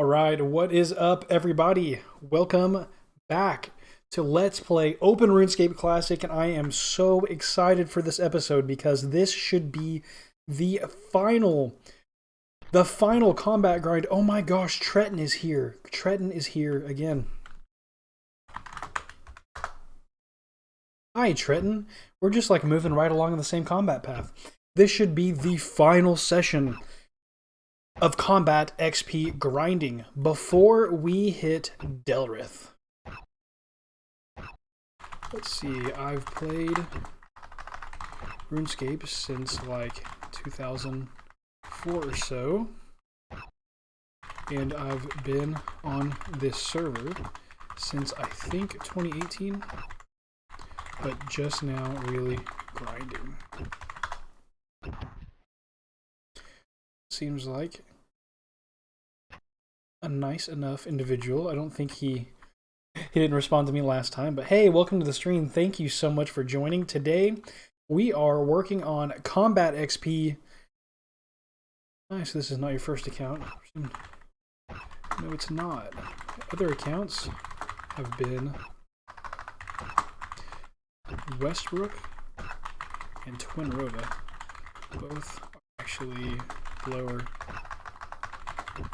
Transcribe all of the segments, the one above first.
All right, what is up, everybody? Welcome back to Let's Play Open RuneScape Classic, and I am so excited for this episode because this should be the final combat grind. Oh my gosh, Tretton is here. Tretton is here again. Hi, Tretton. We're just like moving right along the same combat path. This should be the final session of combat XP grinding before we hit Delrith. Let's see, I've played RuneScape since like 2004 or so, and I've been on this server since I think 2018, but just now really grinding. Seems like a nice enough individual. I don't think he didn't respond to me last time, but hey, welcome to the stream. Thank you so much for joining. Today we are working on combat XP. Nice, this is not your first account. No, it's not. Other accounts have been Westbrook and Twin Rota. Both are actually lower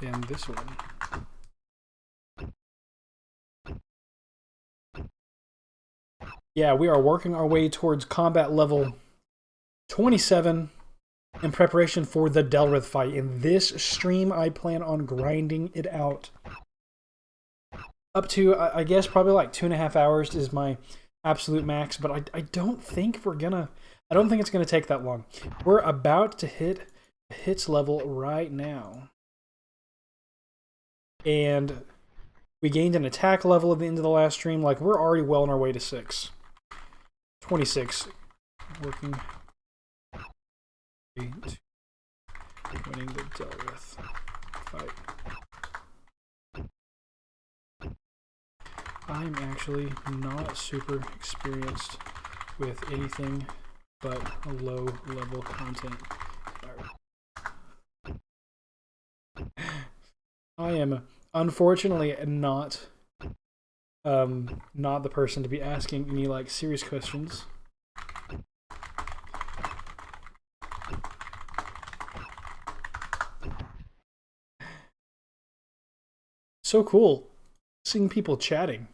than this one. Yeah, we are working our way towards combat level 27 in preparation for the Delrith fight. In this stream, I plan on grinding it out. Up to, I guess, probably like 2.5 hours is my absolute max, but I don't think we're gonna, I don't think it's gonna take that long. We're about to hit hits level right now, and we gained an attack level at the end of the last stream. Like, we're already well on our way to 26 working winning the Delrith fight. I'm actually not super experienced with anything but low level content. I am unfortunately not the person to be asking any like serious questions. So cool seeing people chatting.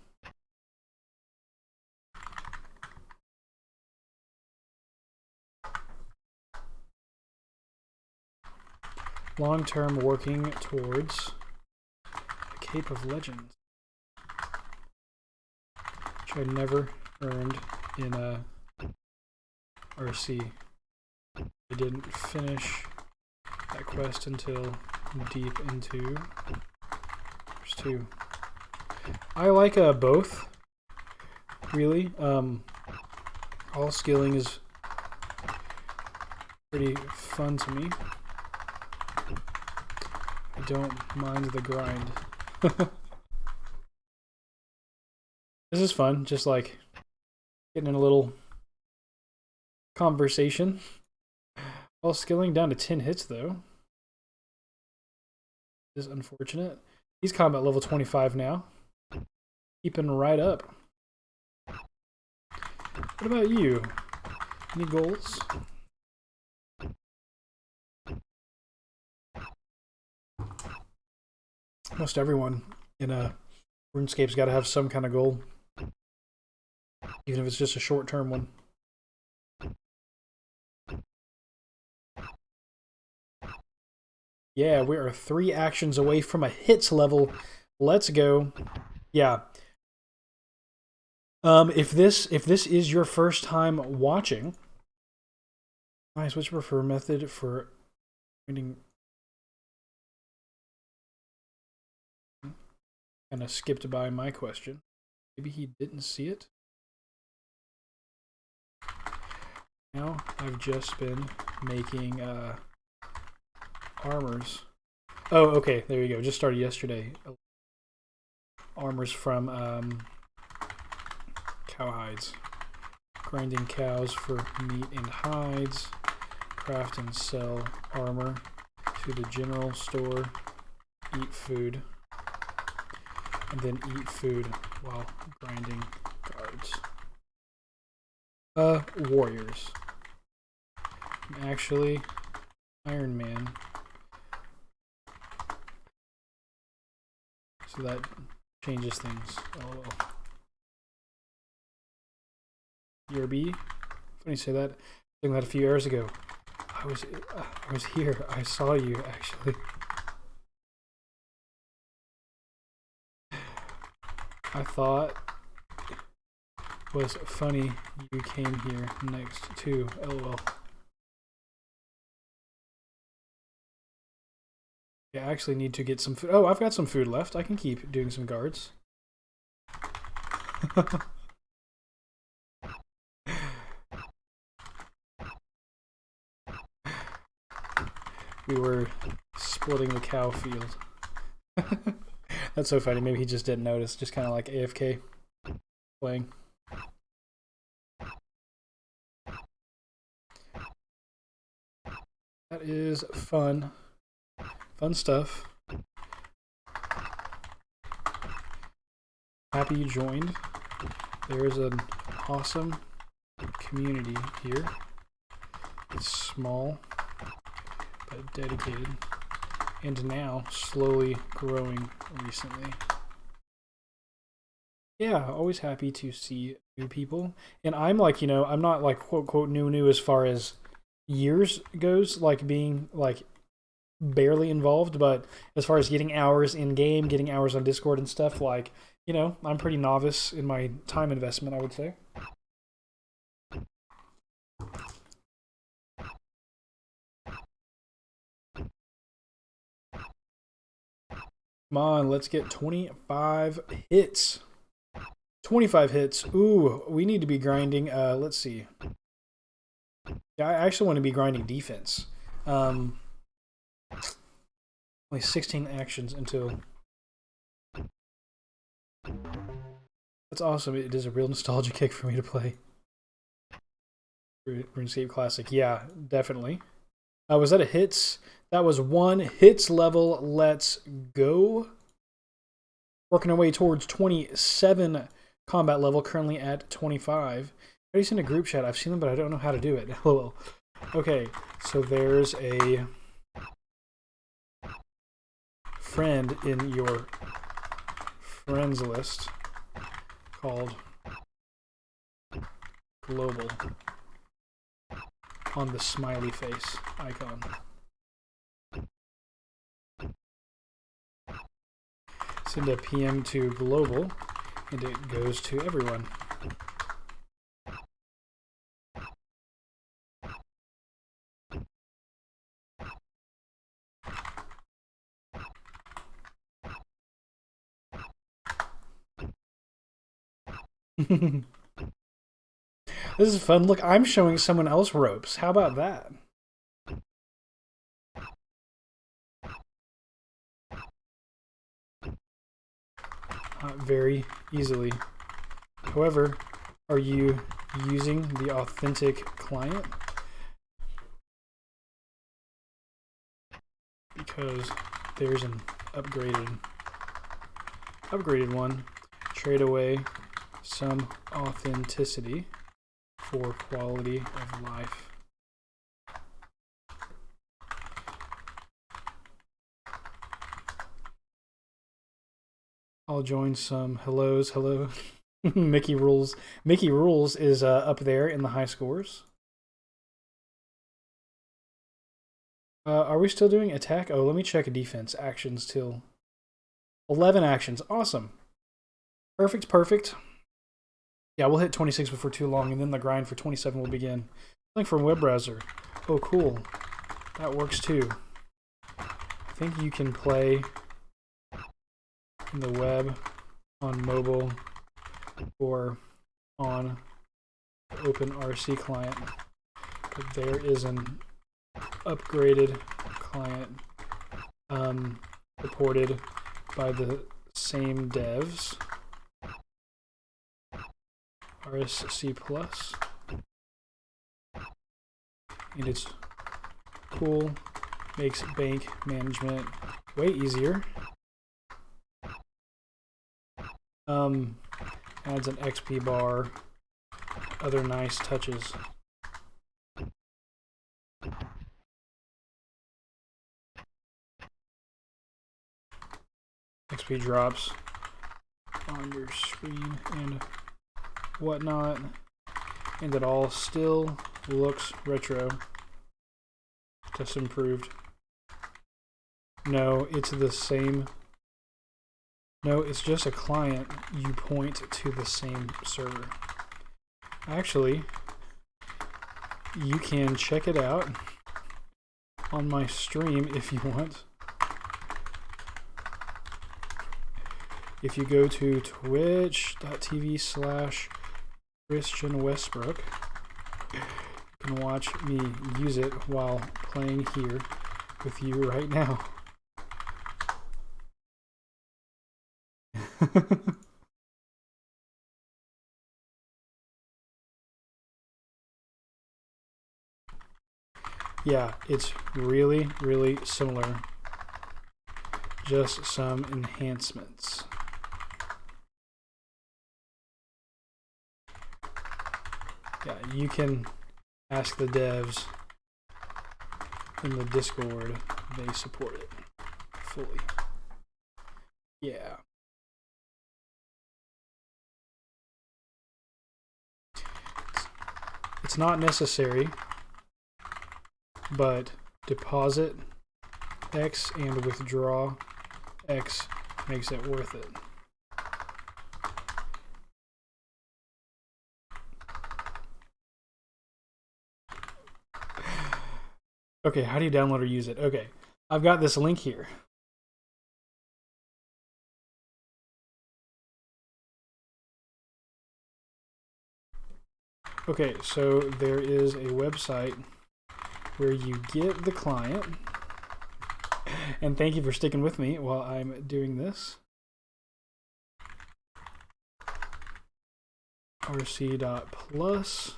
Long-term working towards the Cape of Legends, which I never earned in RSC. I didn't finish that quest until deep into Verse 2. I like both, really. All skilling is pretty fun to me. I don't mind the grind. This is fun, just like getting in a little conversation. All skilling down to 10 hits, though. This is unfortunate. He's combat level 25 now. Keeping right up. What about you? Any goals? Most everyone in RuneScape's got to have some kind of goal, even if it's just a short-term one. Yeah, we are 3 actions away from a hits level. Let's go. Yeah. If this is your first time watching, nice. What's your preferred method for finding? Kind of skipped by my question. Maybe he didn't see it. Now I've just been making armors. Oh, okay, there you go. Just started yesterday. Armors from cow hides. Grinding cows for meat and hides. Craft and sell armor to the general store. Eat food. and then eat food while grinding guards. Warriors. I'm actually Iron Man. So that changes things. LOL. You're B? Funny you say that. I think that a few hours ago. I was here. I saw you actually. I thought was funny you came here next too. LOL. Yeah, I actually need to get some food. Oh, I've got some food left. I can keep doing some guards. We were splitting the cow field. That's so funny. Maybe he just didn't notice. Just kind of like AFK playing. That is fun. Fun stuff. Happy you joined. There's an awesome community here. It's small, but dedicated. And now slowly growing recently. Yeah, always happy to see new people. And I'm like, you know, I'm not like quote quote new as far as years goes, like being like barely involved, but as far as getting hours in game, getting hours on Discord and stuff, like, you know, I'm pretty novice in my time investment, I would say. Come on, let's get 25 hits. 25 hits. Ooh, we need to be grinding. Let's see. Yeah, I actually want to be grinding defense. Only 16 actions until... That's awesome. It is a real nostalgia kick for me to play RuneScape Classic. Yeah, definitely. Was that a hits? That was 1 hits level. Let's go. Working our way towards 27 combat level, currently at 25. I already sent a group chat. I've seen them, but I don't know how to do it. Lol. Okay, so there's a friend in your friends list called Global on the smiley face icon. Send a PM to Global, and it goes to everyone. This is fun. Look, I'm showing someone else ropes. How about that? Very easily. However, are you using the authentic client? Because there's an upgraded one. Trade away some authenticity for quality of life. I'll join some hellos. Hello. Mickey Rules. Mickey Rules is up there in the high scores. Are we still doing attack? Oh, let me check defense. Actions till 11 actions. Awesome. Perfect, perfect. Yeah, we'll hit 26 before too long, and then the grind for 27 will begin. Link from web browser. Oh, cool. That works too. I think you can play in the web, on mobile, or on the open RSC client. But there is an upgraded client reported by the same devs. RSC Plus. And it's cool. Makes bank management way easier. Adds an XP bar. Other nice touches. XP drops on your screen and whatnot, and it all still looks retro, just improved. No, it's the same. No, it's just a client. You point to the same server. Actually, you can check it out on my stream if you want. If you go to twitch.tv/Christian Westbrook, you can watch me use it while playing here with you right now. Yeah, it's really, really similar. Just some enhancements. Yeah, you can ask the devs in the Discord. They support it fully. Yeah. It's not necessary, but deposit X and withdraw X makes it worth it. Okay, how do you download or use it? Okay, I've got this link here. Okay, so there is a website where you get the client, and thank you for sticking with me while I'm doing this. RSC.plus.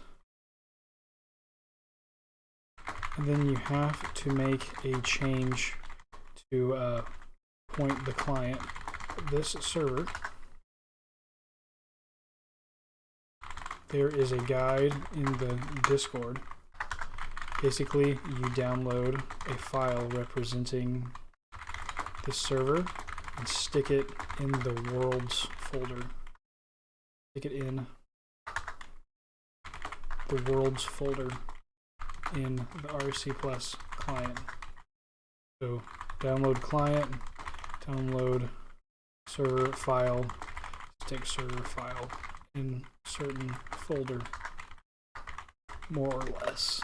And then you have to make a change to point the client at this server. There is a guide in the Discord. Basically, you download a file representing the server and stick it in the worlds folder. Stick it in the worlds folder in the RSC Plus client. So download client, download server file, stick server file in certain folder, more or less.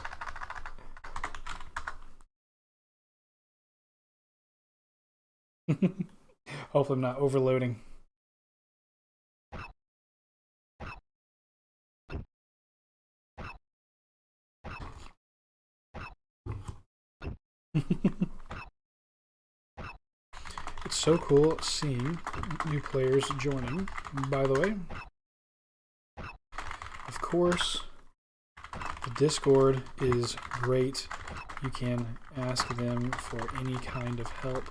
Hopefully I'm not overloading. It's so cool seeing new players joining, by the way. Of course, the Discord is great. You can ask them for any kind of help.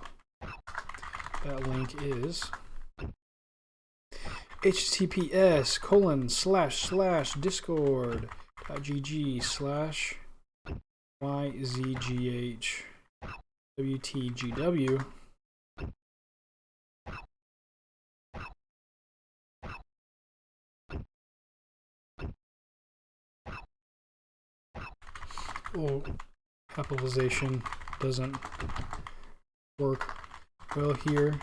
That link is https://discord.gg/yzghwtgw. Oh, capitalization doesn't work well here.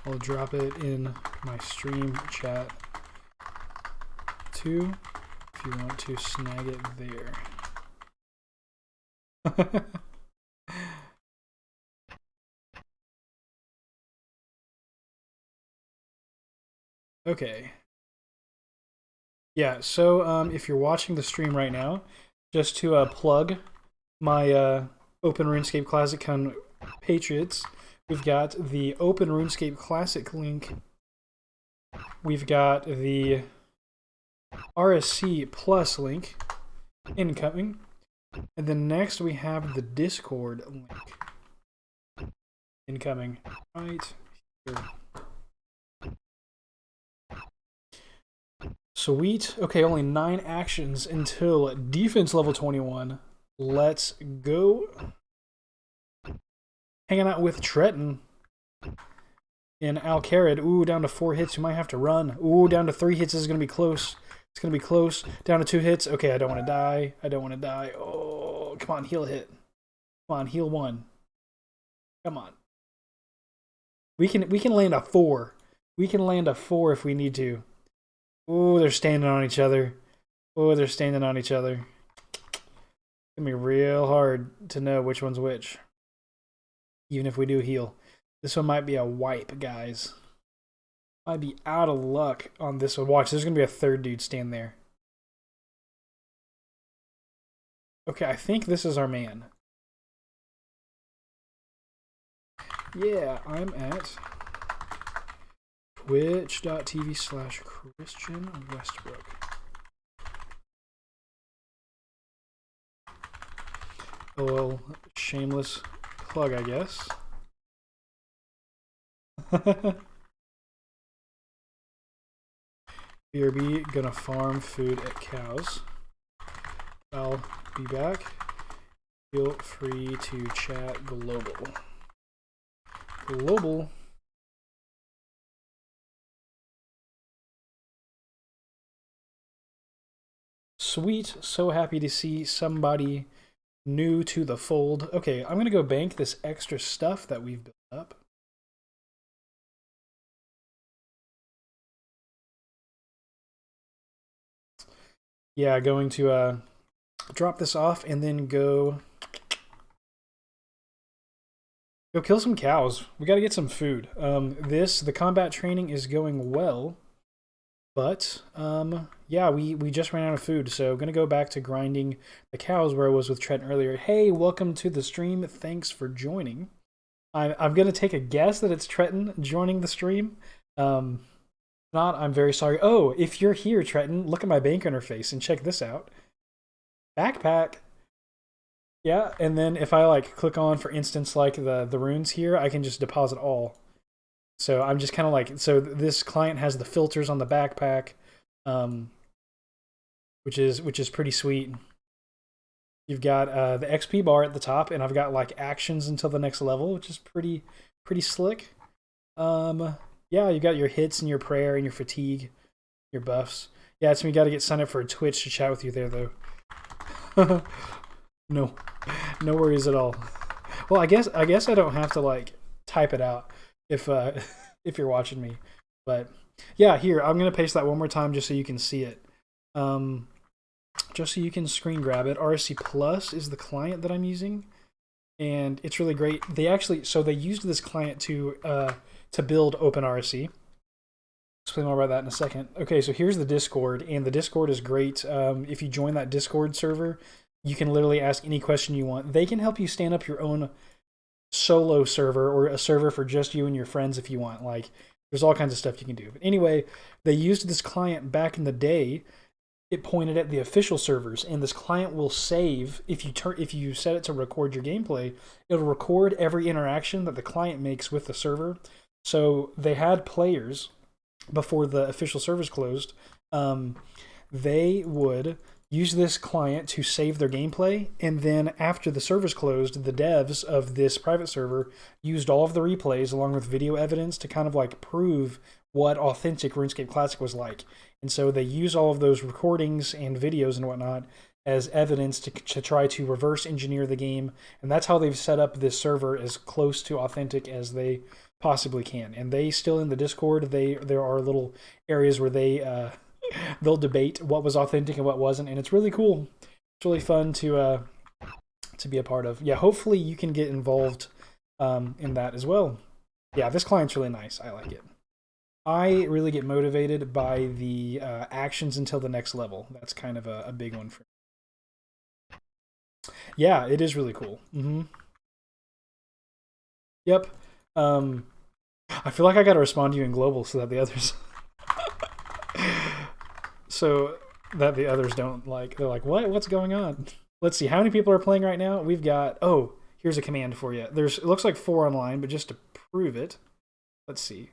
I'll drop it in my stream chat too, if you want to snag it there. Okay. Yeah, so if you're watching the stream right now, just to plug my Open RuneScape Classic Patriots, we've got the Open RuneScape Classic link. We've got the RSC Plus link incoming. And then next we have the Discord link incoming right here. Sweet. Okay, only 9 actions until defense level 21. Let's go. Hanging out with Tretton in Alcarid. Ooh, down to 4 hits. You might have to run. Ooh, down to 3 hits. This is going to be close. It's going to be close. Down to 2 hits. Okay, I don't want to die. I don't want to die. Oh, come on, heal a hit. Come on, heal 1. Come on. We can land a 4. We can land a 4 if we need to. Ooh, they're standing on each other. Ooh, they're standing on each other. It's going to be real hard to know which one's which. Even if we do heal. This one might be a wipe, guys. Might be out of luck on this one. Watch, there's going to be a 3rd dude stand there. Okay, I think this is our man. Yeah, I'm at twitch.tv/Christian Westbrook. A little shameless plug, I guess. BRB gonna farm food at cows. I'll be back. Feel free to chat global. Global. Sweet. So happy to see somebody new to the fold. Okay, I'm gonna go bank this extra stuff that we've built up. Yeah, going to drop this off and then go kill some cows. We got to get some food. The combat training is going well, but yeah, we just ran out of food, so I'm gonna go back to grinding the cows where I was with Trent earlier. Hey, welcome to the stream. Thanks for joining. I'm gonna take a guess that it's Trenton joining the stream. Not, I'm very sorry. Oh, if you're here, Trenton, look at my bank interface and check this out. Backpack. Yeah, and then if I like click on, for instance, like the runes here, I can just deposit all. So I'm just kind of like, so this client has the filters on the backpack, which is pretty sweet. You've got the XP bar at the top, and I've got like actions until the next level, which is pretty slick. Yeah, you got your hits and your prayer and your fatigue, your buffs. Yeah, it's me. Got to get signed up for Twitch to chat with you there, though. No worries at all. Well, I guess I don't have to like type it out if if you're watching me. But yeah, here I'm gonna paste that one more time just so you can see it. Just so you can screen grab it. RSC Plus is the client that I'm using, and it's really great. They used this client to build OpenRSC. Explain more about that in a second. Okay, so here's the Discord, and the Discord is great. If you join that Discord server, you can literally ask any question you want. They can help you stand up your own solo server or a server for just you and your friends if you want. Like, there's all kinds of stuff you can do. But anyway, they used this client back in the day. It pointed at the official servers, and this client will save if you set it to record your gameplay. It'll record every interaction that the client makes with the server. So they had players before the official servers closed. They would use this client to save their gameplay, and then after the servers closed, the devs of this private server used all of the replays along with video evidence to kind of like prove what authentic RuneScape Classic was like. And so they use all of those recordings and videos and whatnot as evidence to try to reverse engineer the game. And that's how they've set up this server as close to authentic as they possibly can. And they still in the Discord, there are little areas where they'll debate what was authentic and what wasn't, and it's really cool. It's really fun to be a part of. Yeah, hopefully you can get involved in that as well. Yeah, this client's really nice. I like it. I really get motivated by the actions until the next level. That's kind of a big one for me. Yeah, it is really cool. Yep. I feel like I gotta respond to you in global so that the others don't like, they're like, what's going on? Let's see, how many people are playing right now? We've got, oh, here's a command for you. It looks like 4 online, but just to prove it, let's see.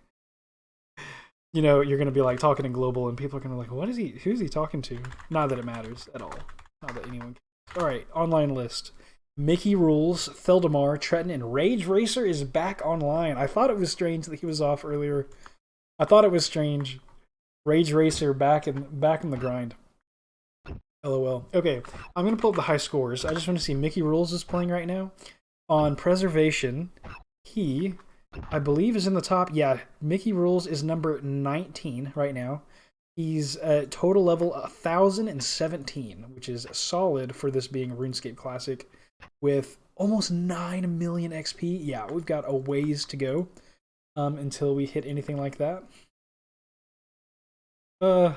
You know, you're gonna be like talking in global, and people are gonna be like, "What is he? Who's he talking to?" Not that it matters at all. Not that anyone cares. All right, online list. Mickey Rules, Theldimar, Tretton, and Rage Racer is back online. I thought it was strange that he was off earlier. I thought it was strange. Rage Racer back in the grind. LOL. Okay, I'm gonna pull up the high scores. I just want to see Mickey Rules is playing right now. On preservation, he, I believe, is in the top. Yeah, Mickey Rules is number 19 right now. He's at total level 1,017, which is solid for this being a RuneScape Classic, with almost 9 million XP. Yeah, we've got a ways to go until we hit anything like that. Yeah,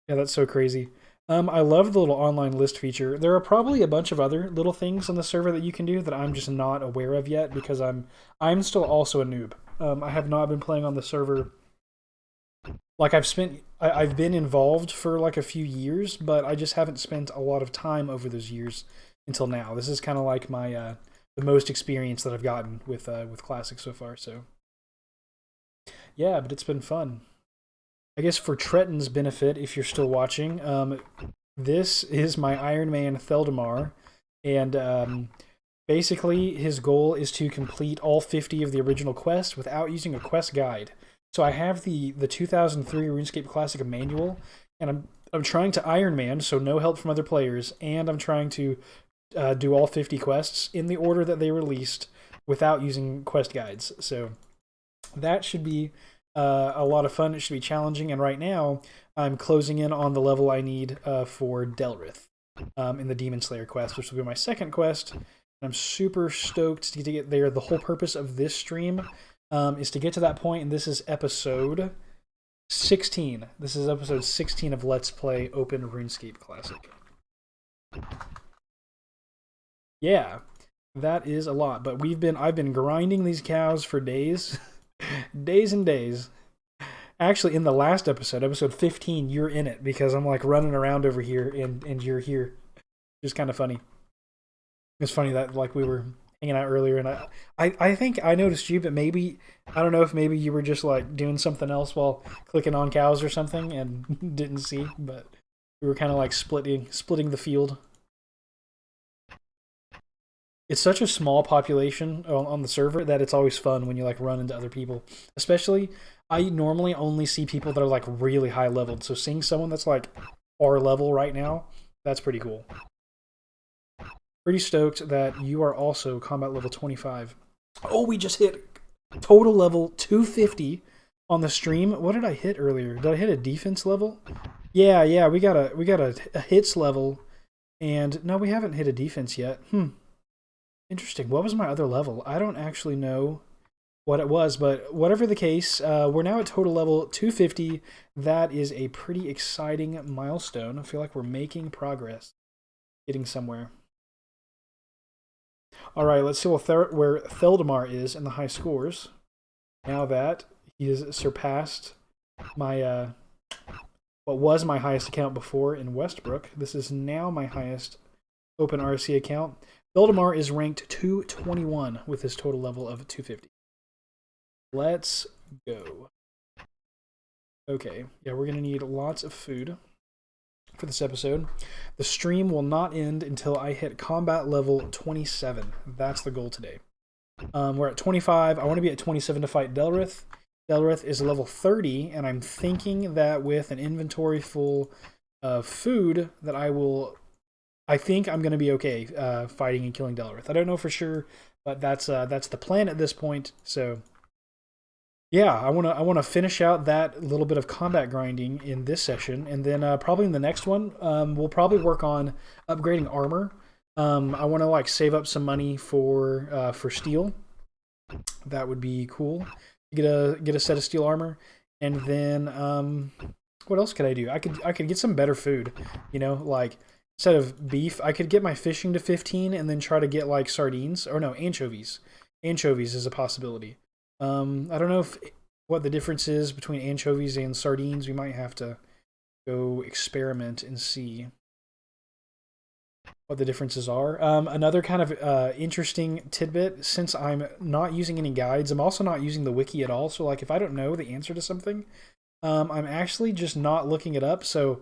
that's so crazy. I love the little online list feature. There are probably a bunch of other little things on the server that you can do that I'm just not aware of yet because I'm still also a noob. I have not been playing on the server. Like I've been involved for like a few years, but I just haven't spent a lot of time over those years until now. This is kind of like my the most experience that I've gotten with Classic so far. So yeah, but it's been fun. I guess for Tretton's benefit, if you're still watching, this is my Ironman Theldimar, and basically his goal is to complete all 50 of the original quests without using a quest guide. So I have the 2003 RuneScape Classic manual, and I'm trying to Ironman, so no help from other players, and I'm trying to do all 50 quests in the order that they released without using quest guides. So that should be a lot of fun. It should be challenging, and right now I'm closing in on the level I need for Delrith in the Demon Slayer quest, which will be my second quest. I'm super stoked to get there. The whole purpose of this stream is to get to that point, and this is episode 16. This is episode 16 of Let's Play Open RuneScape Classic. Yeah, that is a lot, but I've been grinding these cows for days. Days and days. Actually, in the last episode, episode 15, you're in it because I'm like running around over here and you're here. It's kind of funny. It's funny that like we were hanging out earlier, and I think I noticed you, but maybe I don't know if maybe you were just like doing something else while clicking on cows or something and didn't see, but we were kind of like splitting the field. It's such a small population on the server that it's always fun when you like run into other people. Especially, I normally only see people that are like really high leveled. So seeing someone that's like our level right now, that's pretty cool. Pretty stoked that you are also combat level 25. Oh, we just hit total level 250 on the stream. What did I hit earlier? Did I hit a defense level? Yeah, we got a hits level, and no, we haven't hit a defense yet. Interesting. What was my other level? I don't actually know what it was, but whatever the case, we're now at total level 250. That is a pretty exciting milestone. I feel like we're making progress, getting somewhere. All right, let's see where Theldimar is in the high scores. Now that he has surpassed my what was my highest account before in Westbrook, this is now my highest open RSC account. Theldimar is ranked 221 with his total level of 250. Let's go. Okay, yeah, we're going to need lots of food for this episode. The stream will not end until I hit combat level 27. That's the goal today. We're at 25. I want to be at 27 to fight Delrith. Delrith is level 30, and I'm thinking that with an inventory full of food that I think I'm going to be okay fighting and killing Delrith. I don't know for sure, but that's the plan at this point. So yeah, I want to finish out that little bit of combat grinding in this session, and then probably in the next one, we'll probably work on upgrading armor. I want to like save up some money for steel. That would be cool. Get a set of steel armor, and then what else could I do? I could get some better food. You know, like instead of beef, I could get my fishing to 15, and then try to get like sardines or no anchovies. Anchovies is a possibility. I don't know what the difference is between anchovies and sardines. We might have to go experiment and see. what the differences are. Another kind of interesting tidbit, since I'm not using any guides, I'm also not using the wiki at all. So like if I don't know the answer to something, I'm actually just not looking it up. So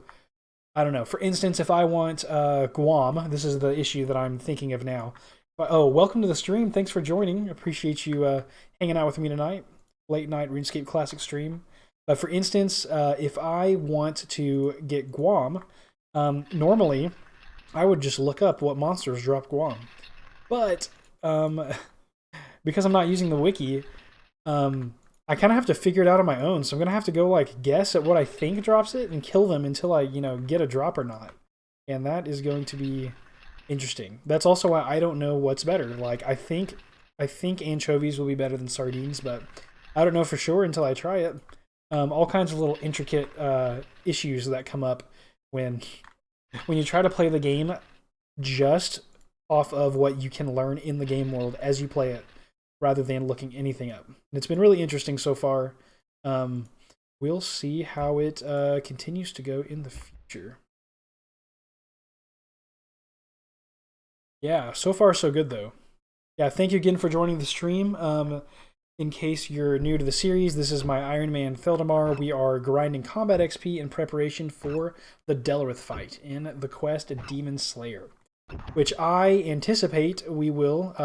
I don't know. For instance, if I want Guam, this is the issue that I'm thinking of now. But, oh, welcome to the stream. Thanks for joining. Appreciate you hanging out with me tonight. Late night RuneScape Classic stream. For instance, if I want to get Guam, normally I would just look up what monsters drop Guam. But because I'm not using the wiki, I kind of have to figure it out on my own. So I'm going to have to go like guess at what I think drops it and kill them until I, get a drop or not. And that is going to be interesting. That's also why I don't know what's better. Like I think anchovies will be better than sardines, but I don't know for sure until I try it. All kinds of little intricate issues that come up when you try to play the game just off of what you can learn in the game world as you play it, rather than looking anything up. And it's been really interesting so far. We'll see how it continues to go in the future. Yeah, so far so good though. Yeah, thank you again for joining the stream. In case you're new to the series, this is my Ironman Theldimar. We are grinding combat XP in preparation for the Delrith fight in the quest Demon Slayer, which I anticipate we will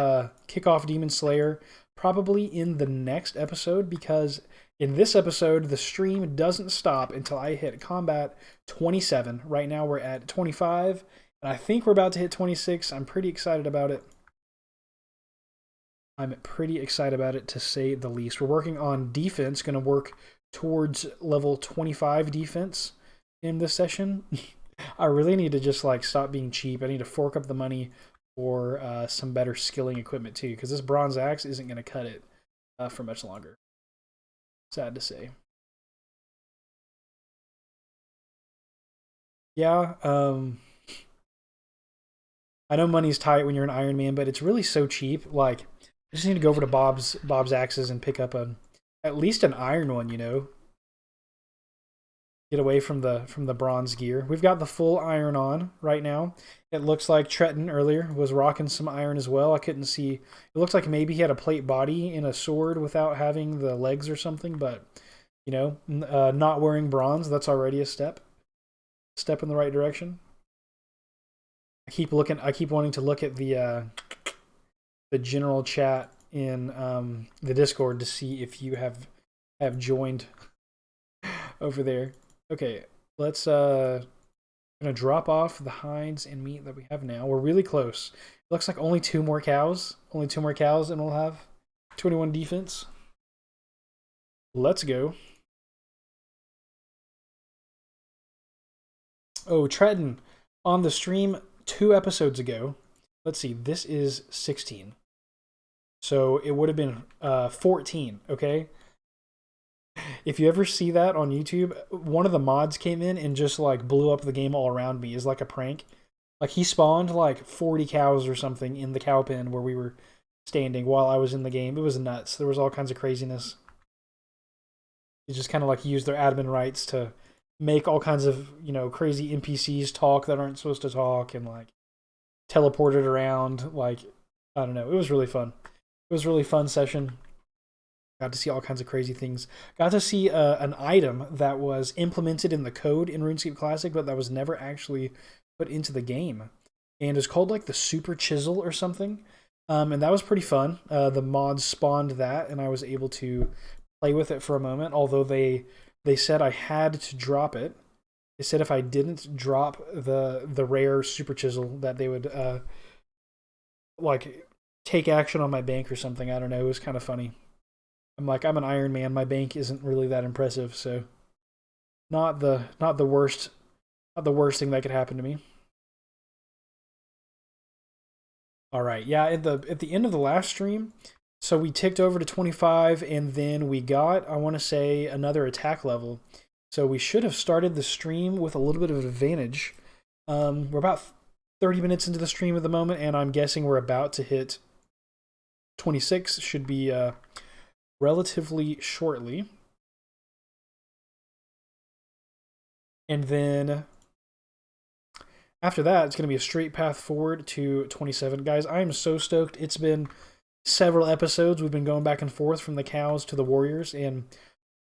kick off Demon Slayer probably in the next episode, because in this episode, the stream doesn't stop until I hit combat 27. Right now we're at 25, and I think we're about to hit 26. I'm pretty excited about it. I'm pretty excited about it, to say the least. We're working on defense, going to work towards level 25 defense in this session. I really need to just like stop being cheap. I need to fork up the money for some better skilling equipment too, because this bronze axe isn't going to cut it for much longer. Sad to say. Yeah, I know money's tight when you're an Iron Man, but it's really so cheap. Like, I just need to go over to Bob's Axes and pick up at least an iron one, Get away from the bronze gear. We've got the full iron on right now. It looks like Tretton earlier was rocking some iron as well. I couldn't see. It looks like maybe he had a plate body in a sword without having the legs or something, but not wearing bronze, that's already a step in the right direction. I keep wanting to look at the general chat in the Discord to see if you have joined over there. Okay, let's gonna drop off the hides and meat that we have now. We're really close. It looks like only two more cows, and we'll have 21 defense. Let's go. Oh, Tretton on the stream 2 episodes ago. Let's see, this is 16. So it would have been 14, okay? If you ever see that on YouTube, one of the mods came in and just like blew up the game all around me as like a prank. Like he spawned like 40 cows or something in the cow pen where we were standing while I was in the game. It was nuts. There was all kinds of craziness. They just kind of like used their admin rights to make all kinds of, crazy NPCs talk that aren't supposed to talk, and like teleported around. Like, I don't know. It was really fun. It was a really fun session. Got to see all kinds of crazy things. Got to see an item that was implemented in the code in RuneScape Classic, but that was never actually put into the game. And it's called like the Super Chisel or something. And that was pretty fun. The mods spawned that, and I was able to play with it for a moment, although they said I had to drop it. They said if I didn't drop the rare Super Chisel that they would like take action on my bank or something. I don't know. It was kind of funny. I'm like, I'm an Iron Man. My bank isn't really that impressive, so not the worst thing that could happen to me. All right, yeah. At the end of the last stream, so we ticked over to 25, and then we got, I want to say, another attack level. So we should have started the stream with a little bit of an advantage. We're about 30 minutes into the stream at the moment, and I'm guessing we're about to hit 26. Should be relatively shortly. And then After that, it's going to be a straight path forward to 27. Guys, I am so stoked. It's been several episodes. We've been going back and forth from the cows to the warriors, and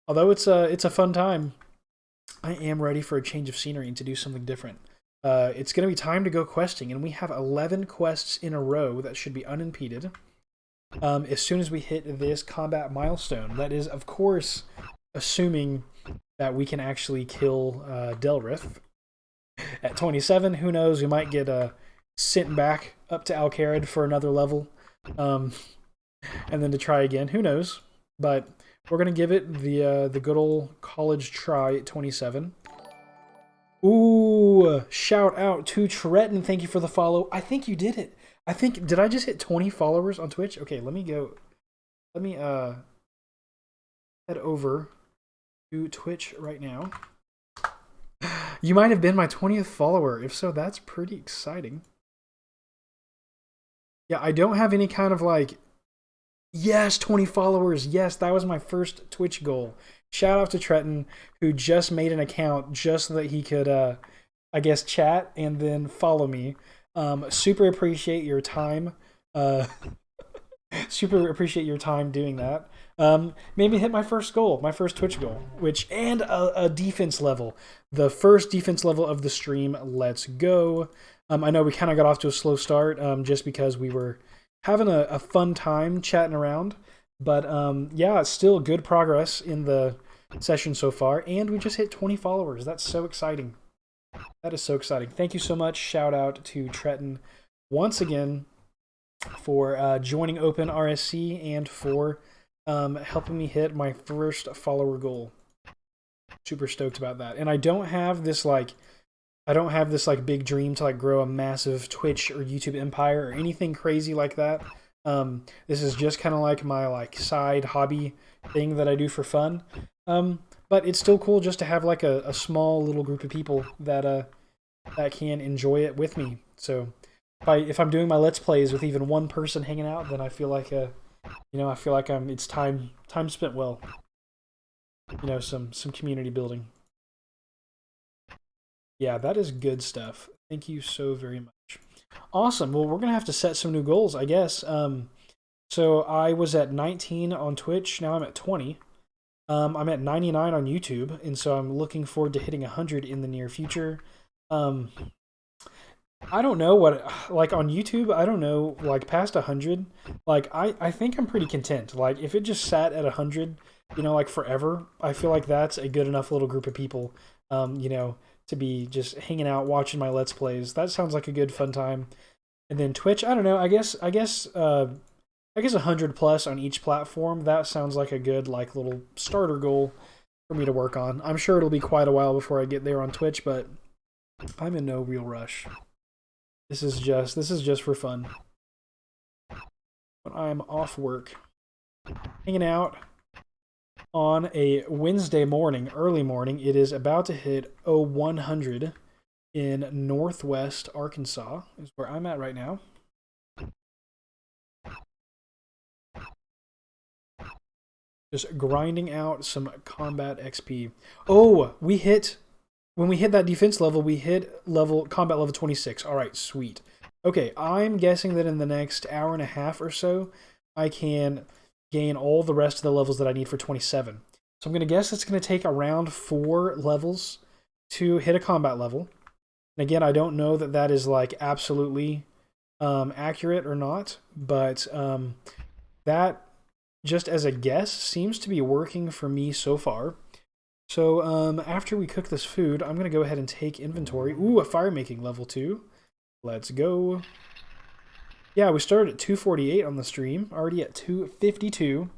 although it's a fun time, I am ready for a change of scenery and to do something different. It's going to be time to go questing, and we have 11 quests in a row that should be unimpeded. As soon as we hit this combat milestone, that is, of course, assuming that we can actually kill Delrith. At 27, who knows? We might get sent back up to Alcarid for another level, and then to try again. Who knows? But we're gonna give it the good old college try at 27. Ooh! Shout out to Tretton. Thank you for the follow. I think you did it. Did I just hit 20 followers on Twitch? Okay, let me go. Let me head over to Twitch right now. You might have been my 20th follower. If so, that's pretty exciting. Yeah, I don't have any kind of like, yes, 20 followers. Yes, that was my first Twitch goal. Shout out to Tretton, who just made an account just so that he could, I guess, chat and then follow me. Super appreciate your time. Super appreciate your time doing that. Made me hit my first goal, my first Twitch goal, and a defense level. The first defense level of the stream. Let's go. I know we kind of got off to a slow start just because we were having a fun time chatting around. But yeah, it's still good progress in the session so far. And we just hit 20 followers. That's so exciting. That is so exciting. Thank you so much. Shout out to Tretton once again for joining Open RSC and for helping me hit my first follower goal. Super stoked about that. And I don't have this like big dream to like grow a massive Twitch or YouTube empire or anything crazy like that. This is just kind of like my like side hobby thing that I do for fun. But it's still cool just to have like a small little group of people that can enjoy it with me. So if I'm doing my Let's Plays with even one person hanging out, then I feel like it's time spent well. Some community building. Yeah, that is good stuff. Thank you so very much. Awesome. Well, we're gonna have to set some new goals, I guess. So I was at 19 on Twitch. Now I'm at 20. I'm at 99 on YouTube, and so I'm looking forward to hitting 100 in the near future. I don't know what, like on YouTube, I don't know, like past 100, like I think I'm pretty content. Like if it just sat at 100, like forever, I feel like that's a good enough little group of people, to be just hanging out, watching my Let's Plays. That sounds like a good fun time. And then Twitch, I don't know, I guess 100 plus on each platform. That sounds like a good like little starter goal for me to work on. I'm sure it'll be quite a while before I get there on Twitch, but I'm in no real rush. This is just for fun. When I'm off work, hanging out on a Wednesday morning, early morning, it is about to hit 100 in Northwest Arkansas, is where I'm at right now. Just grinding out some combat XP. Oh, when we hit that defense level, we hit combat level 26. All right, sweet. Okay, I'm guessing that in the next hour and a half or so, I can gain all the rest of the levels that I need for 27. So I'm going to guess it's going to take around 4 levels to hit a combat level. And again, I don't know that that is like absolutely accurate or not, but that, just as a guess, seems to be working for me so far. So after we cook this food, I'm going to go ahead and take inventory. Ooh, a fire making level 2. Let's go. Yeah, we started at 248 on the stream. Already at 252.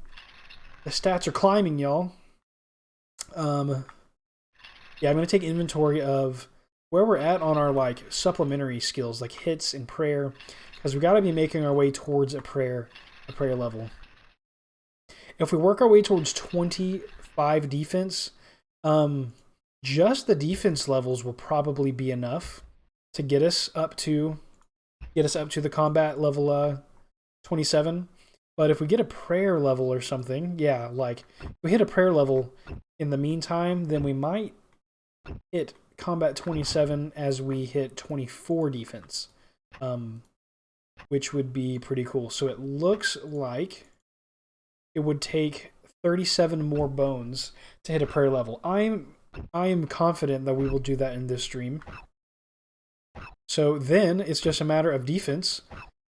The stats are climbing, y'all. Yeah, I'm going to take inventory of where we're at on our like supplementary skills, like hits and prayer, because we got to be making our way towards a prayer level. If we work our way towards 25 defense, just the defense levels will probably be enough to get us up to the combat level 27. But if we get a prayer level or something, yeah, like if we hit a prayer level in the meantime, then we might hit combat 27 as we hit 24 defense, which would be pretty cool. So it looks like it would take 37 more bones to hit a prayer level. I am confident that we will do that in this stream. So then it's just a matter of defense.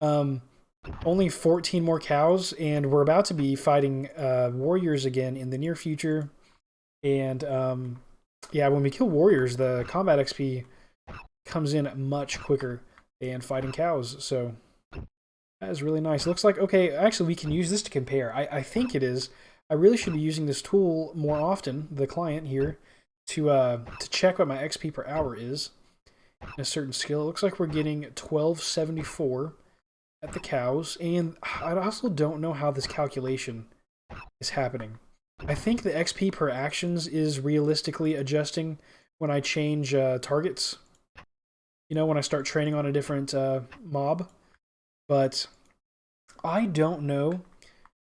Only 14 more cows, and we're about to be fighting warriors again in the near future. And yeah, when we kill warriors, the combat XP comes in much quicker than fighting cows. So that is really nice. Looks like, okay, actually we can use this to compare. I think it is. I really should be using this tool more often, the client here, to check what my XP per hour is in a certain skill. It looks like we're getting 1274 at the cows, and I also don't know how this calculation is happening. I think the XP per actions is realistically adjusting when I change targets. You know, when I start training on a different mob. But I don't know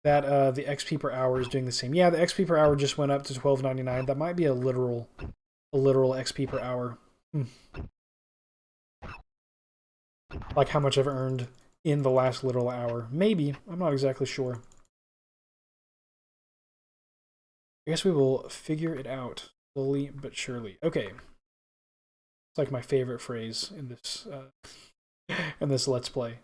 that the XP per hour is doing the same. Yeah, the XP per hour just went up to 12.99. That might be a literal XP per hour. Like how much I've earned in the last literal hour. Maybe. I'm not exactly sure. I guess we will figure it out slowly but surely. Okay. It's like my favorite phrase in this Let's Play.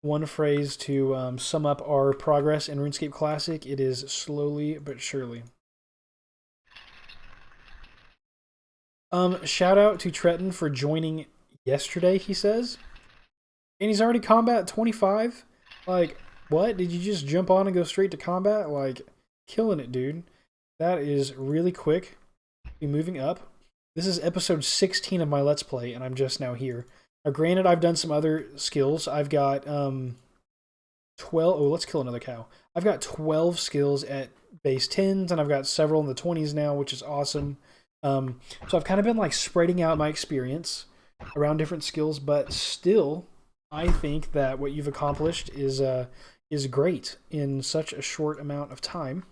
One phrase to sum up our progress in RuneScape Classic. It is slowly but surely. Shout out to Tretton for joining yesterday, he says. And he's already combat 25? Like, what? Did you just jump on and go straight to combat? Like, killing it, dude. That is really quick. Be moving up. This is episode 16 of my Let's Play, and I'm just now here. Now, granted, I've done some other skills. I've got 12... Oh, let's kill another cow. I've got 12 skills at base 10s, and I've got several in the 20s now, which is awesome. So I've kind of been like spreading out my experience around different skills, but still, I think that what you've accomplished is great in such a short amount of time.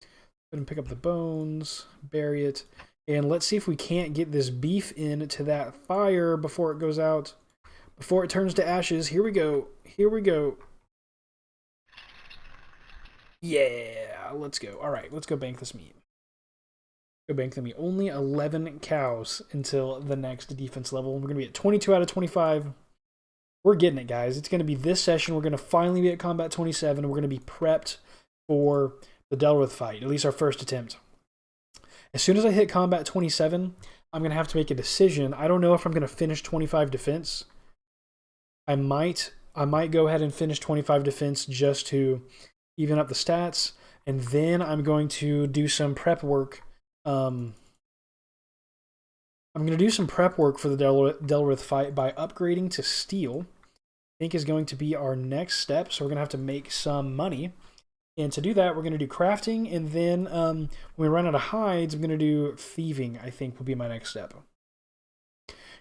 Go ahead and pick up the bones, bury it, and let's see if we can't get this beef into that fire before it goes out, before it turns to ashes. Here we go. Here we go. Yeah, let's go. All right, let's go bank this meat. Go bank the meat. Only 11 cows until the next defense level. We're going to be at 22 out of 25. We're getting it, guys. It's going to be this session. We're going to finally be at combat 27. We're going to be prepped for the Delrith fight, at least our first attempt. As soon as I hit combat 27, I'm going to have to make a decision. I don't know if I'm going to finish 25 defense. I might go ahead and finish 25 defense just to even up the stats, and then I'm going to do some prep work. I'm going to do some prep work for the Delrith fight by upgrading to steel. I think is going to be our next step, so we're going to have to make some money. And to do that, we're going to do crafting, and then when we run out of hides, I'm going to do thieving, I think will be my next step.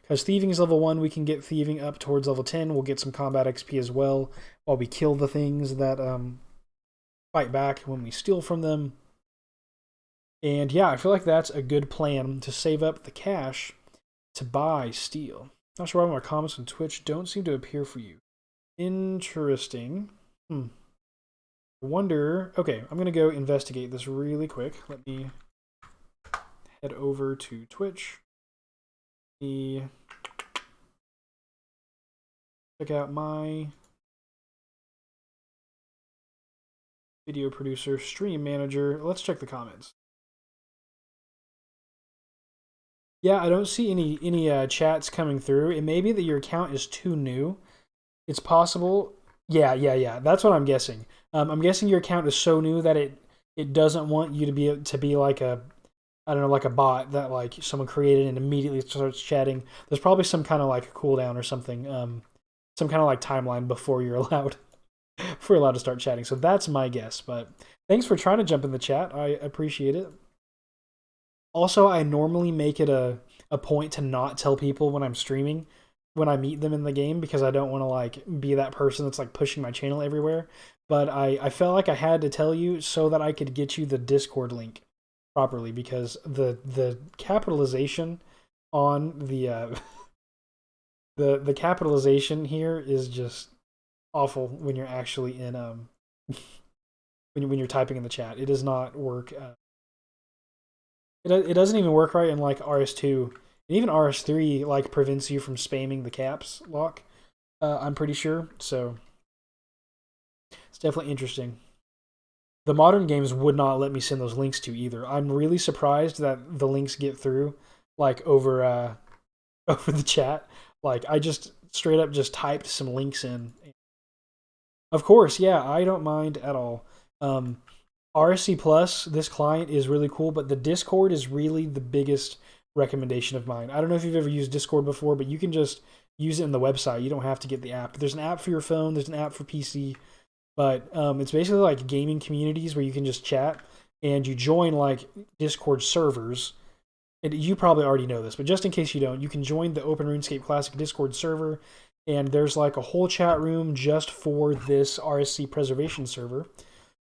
Because thieving is level 1, we can get thieving up towards level 10. We'll get some combat XP as well while we kill the things that fight back when we steal from them. And yeah, I feel like that's a good plan to save up the cash to buy steel. Not sure why my comments on Twitch don't seem to appear for you. Interesting. I wonder... Okay, I'm going to go investigate this really quick. Let me head over to Twitch. Check out my video producer, stream manager. Let's check the comments. Yeah, I don't see any chats coming through. It may be that your account is too new. It's possible. Yeah. That's what I'm guessing. I'm guessing your account is so new that it doesn't want you to be like a, I don't know, like a bot that like someone created and immediately starts chatting. There's probably some kind of like cooldown or something, some kind of like timeline before you're allowed to start chatting. So that's my guess. But thanks for trying to jump in the chat. I appreciate it. Also, I normally make it a point to not tell people when I'm streaming, when I meet them in the game, because I don't want to like be that person that's like pushing my channel everywhere. But I felt like I had to tell you so that I could get you the Discord link properly, because the capitalization on the capitalization here is just awful when you're actually in when you're typing in the chat. It does not work. It doesn't even work right in like RS2, and even RS3 like prevents you from spamming the caps lock. I'm pretty sure. So it's definitely interesting. The modern games would not let me send those links to either. I'm really surprised that the links get through like over over the chat. Like I just straight up just typed some links in. Of course, yeah, I don't mind at all. RSC Plus, this client is really cool, but the Discord is really the biggest recommendation of mine. I don't know if you've ever used Discord before, but you can just use it in the website. You don't have to get the app. There's an app for your phone. There's an app for PC. But it's basically like gaming communities where you can just chat and you join like Discord servers. And you probably already know this, but just in case you don't, you can join the Open RuneScape Classic Discord server, and there's like a whole chat room just for this RSC preservation server.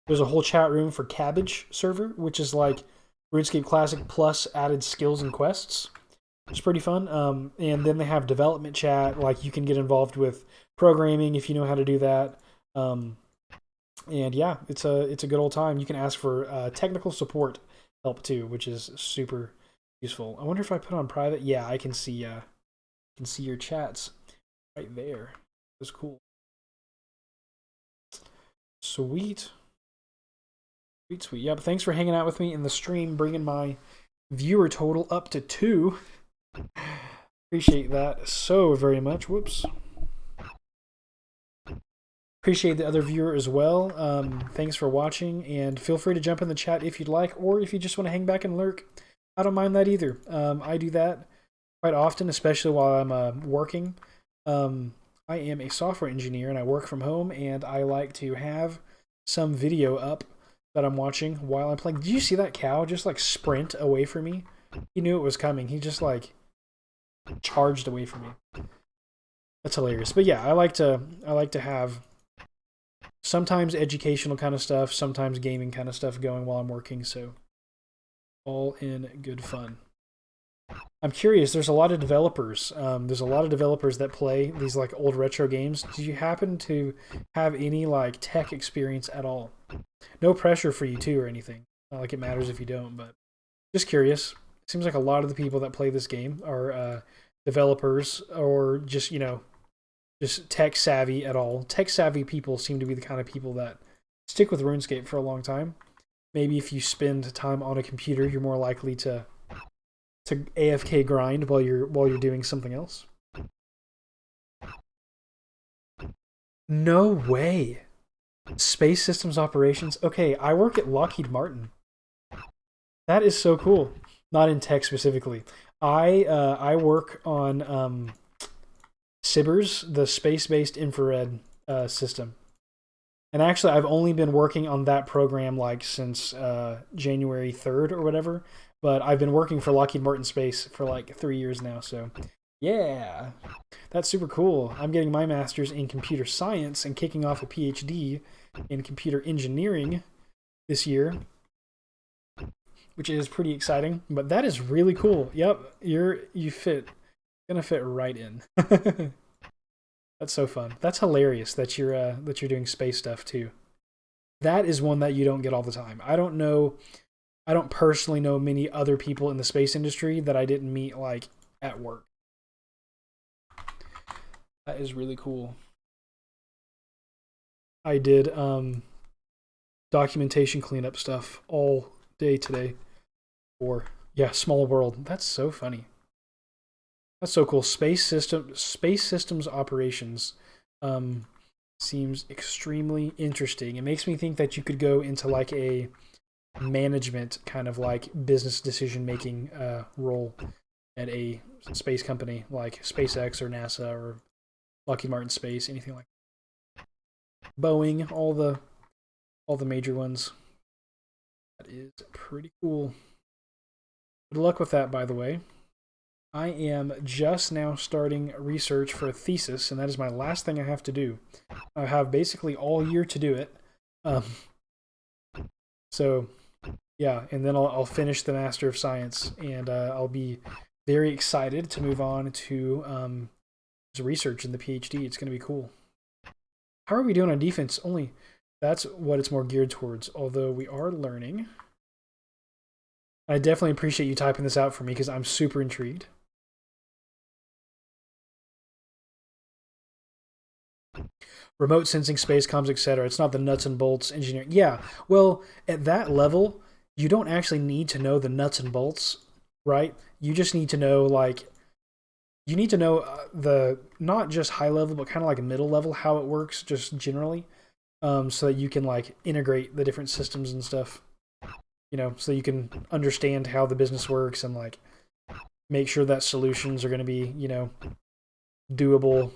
There's a whole chat room for Cabbage server, which is like RuneScape Classic plus added skills and quests. It's pretty fun. And then they have development chat, like you can get involved with programming if you know how to do that. And yeah, it's a good old time. You can ask for technical support help too, which is super useful. I wonder if I put on private. Yeah, I can see your chats right there. That's cool. Sweet. Sweet. Yep. Thanks for hanging out with me in the stream, bringing my viewer total up to 2. Appreciate that so very much. Whoops. Appreciate the other viewer as well. Thanks for watching, and feel free to jump in the chat if you'd like, or if you just want to hang back and lurk. I don't mind that either. I do that quite often, especially while I'm working. I am a software engineer, and I work from home, and I like to have some video up that I'm watching while I'm playing. Did you see that cow just like sprint away from me? He knew it was coming. He just like charged away from me. That's hilarious. But yeah, I like to have sometimes educational kind of stuff, sometimes gaming kind of stuff going while I'm working, so all in good fun. I'm curious, there's a lot of developers. There's a lot of developers that play these like old retro games. Do you happen to have any like tech experience at all? No pressure for you too or anything. Not like it matters if you don't, but just curious. It seems like a lot of the people that play this game are developers or just, just tech savvy at all. Tech savvy people seem to be the kind of people that stick with RuneScape for a long time. Maybe if you spend time on a computer, you're more likely to AFK grind while you're doing something else. No way. Space Systems Operations. Okay, I work at Lockheed Martin. That is so cool. Not in tech specifically. I work on SBIRS, the space-based infrared system. And actually, I've only been working on that program like since January 3rd or whatever. But I've been working for Lockheed Martin Space for like 3 years now. So yeah, that's super cool. I'm getting my master's in computer science and kicking off a PhD in computer engineering this year, which is pretty exciting. But that is really cool. Yep, gonna fit right in. That's so fun. That's hilarious that you're doing space stuff too. That is one that you don't get all the time. I don't personally know many other people in the space industry that I didn't meet like at work. That is really cool. I did documentation cleanup stuff all day today for Small World. That's so funny. That's so cool. Space systems operations seems extremely interesting. It makes me think that you could go into like a management kind of like business decision making role at a space company like SpaceX or NASA or Lockheed Martin Space, anything like that. Boeing, all the major ones. That is pretty cool. Good luck with that, by the way. I am just now starting research for a thesis, and that is my last thing I have to do. I have basically all year to do it. So Yeah, and then I'll finish the Master of Science, and I'll be very excited to move on to research in the PhD. It's going to be cool. How are we doing on defense? Only that's what it's more geared towards. Although we are learning. I definitely appreciate you typing this out for me because I'm super intrigued. Remote sensing, space comms, etc. It's not the nuts and bolts engineering. Yeah, well, at that level, you don't actually need to know the nuts and bolts, right? You just need to know like you need to know the not just high level, but kind of like middle level how it works, just generally, so that you can like integrate the different systems and stuff. You know, so you can understand how the business works and like make sure that solutions are going to be, you know, doable.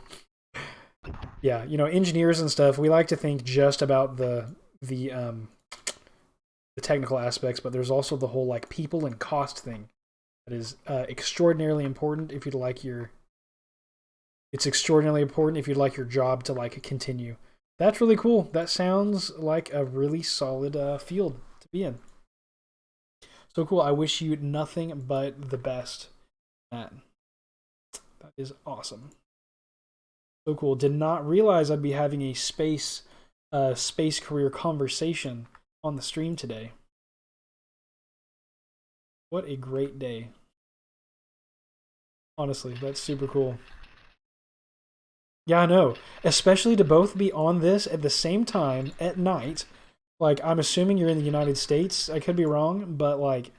Yeah, you know, engineers and stuff, we like to think just about the technical aspects, but there's also the whole like people and cost thing that is extraordinarily important if you'd like your. It's extraordinarily important if you'd like your job to like continue. That's really cool. That sounds like a really solid field to be in. So cool. I wish you nothing but the best, Matt. That is awesome. So cool. Did not realize I'd be having a space career conversation on the stream today. What a great day. Honestly, that's super cool. Yeah, I know. Especially to both be on this at the same time at night. Like, I'm assuming you're in the United States. I could be wrong, but like,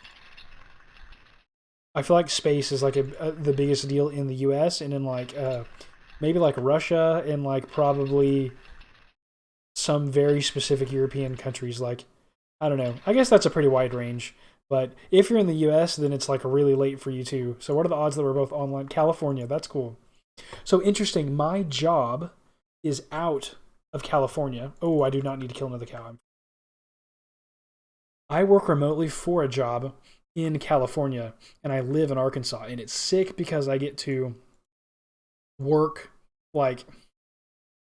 I feel like space is like the biggest deal in the U.S. and in like maybe like Russia and like probably some very specific European countries. Like, I don't know. I guess that's a pretty wide range. But if you're in the US, then it's like really late for you too. So what are the odds that we're both online? California, that's cool. So interesting. My job is out of California. Oh, I do not need to kill another cow. I work remotely for a job in California, and I live in Arkansas. And it's sick because I get to work like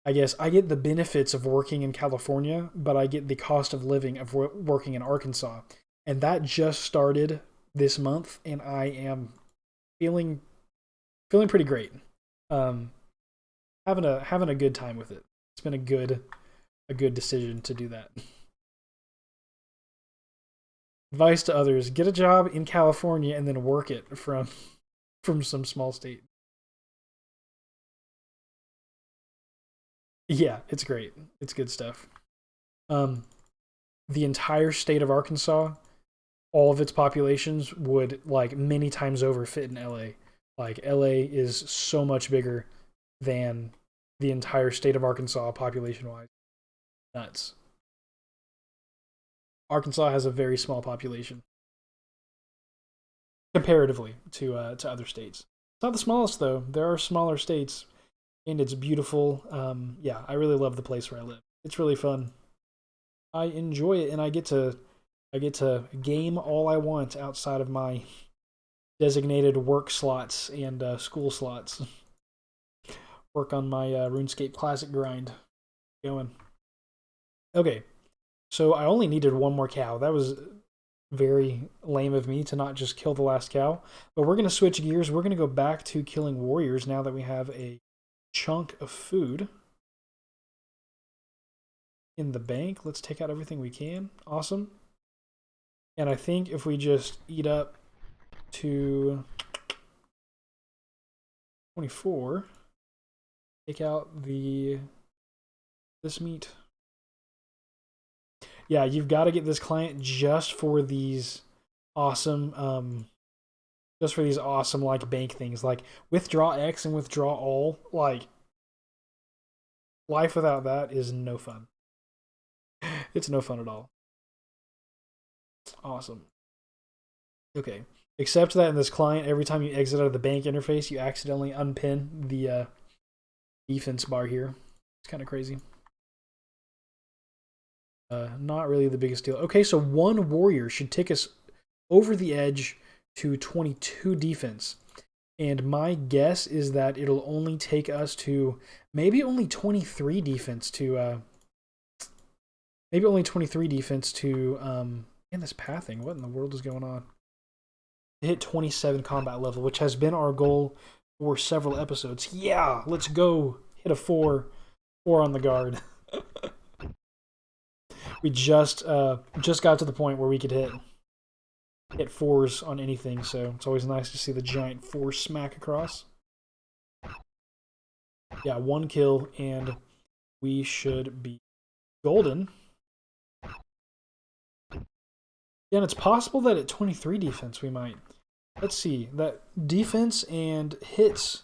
I guess I get the benefits of working in California, but I get the cost of living of working in Arkansas. And that just started this month, and I am feeling pretty great. Um, having a good time with it. It's been a good decision to do that. Advice to others: get a job in California and then work it from some small state. Yeah, it's great. It's good stuff. Um, the entire state of Arkansas, all of its populations would like many times over fit in LA. Like LA is so much bigger than the entire state of Arkansas population wise. Nuts. Arkansas has a very small population comparatively to other states. It's not the smallest though. There are smaller states, and it's beautiful. Yeah, I really love the place where I live. It's really fun. I enjoy it, and I get to game all I want outside of my designated work slots and school slots. Work on my RuneScape Classic grind. Going. Okay, so I only needed one more cow. That was very lame of me to not just kill the last cow. But we're going to switch gears. We're going to go back to killing warriors now that we have a chunk of food in the bank. Let's take out everything we can. Awesome. And I think if we just eat up to 24, take out this meat. Yeah, you've got to get this client just for these awesome like bank things like withdraw X and withdraw all. Like life without that is no fun. It's no fun at all. Awesome. Okay. Except that in this client, every time you exit out of the bank interface, you accidentally unpin the defense bar here. It's kind of crazy. Not really the biggest deal. Okay, so one warrior should take us over the edge to 22 defense. And my guess is that it'll only take us to maybe only 23 defense to And this pathing, what in the world is going on? Hit 27 combat level, which has been our goal for several episodes. Yeah, let's go. Hit a 4. 4 on the guard. We just got to the point where we could hit 4s on anything, so it's always nice to see the giant 4 smack across. Yeah, 1 kill, and we should be golden. Yeah, and it's possible that at 23 defense we might. Let's see. That defense and hits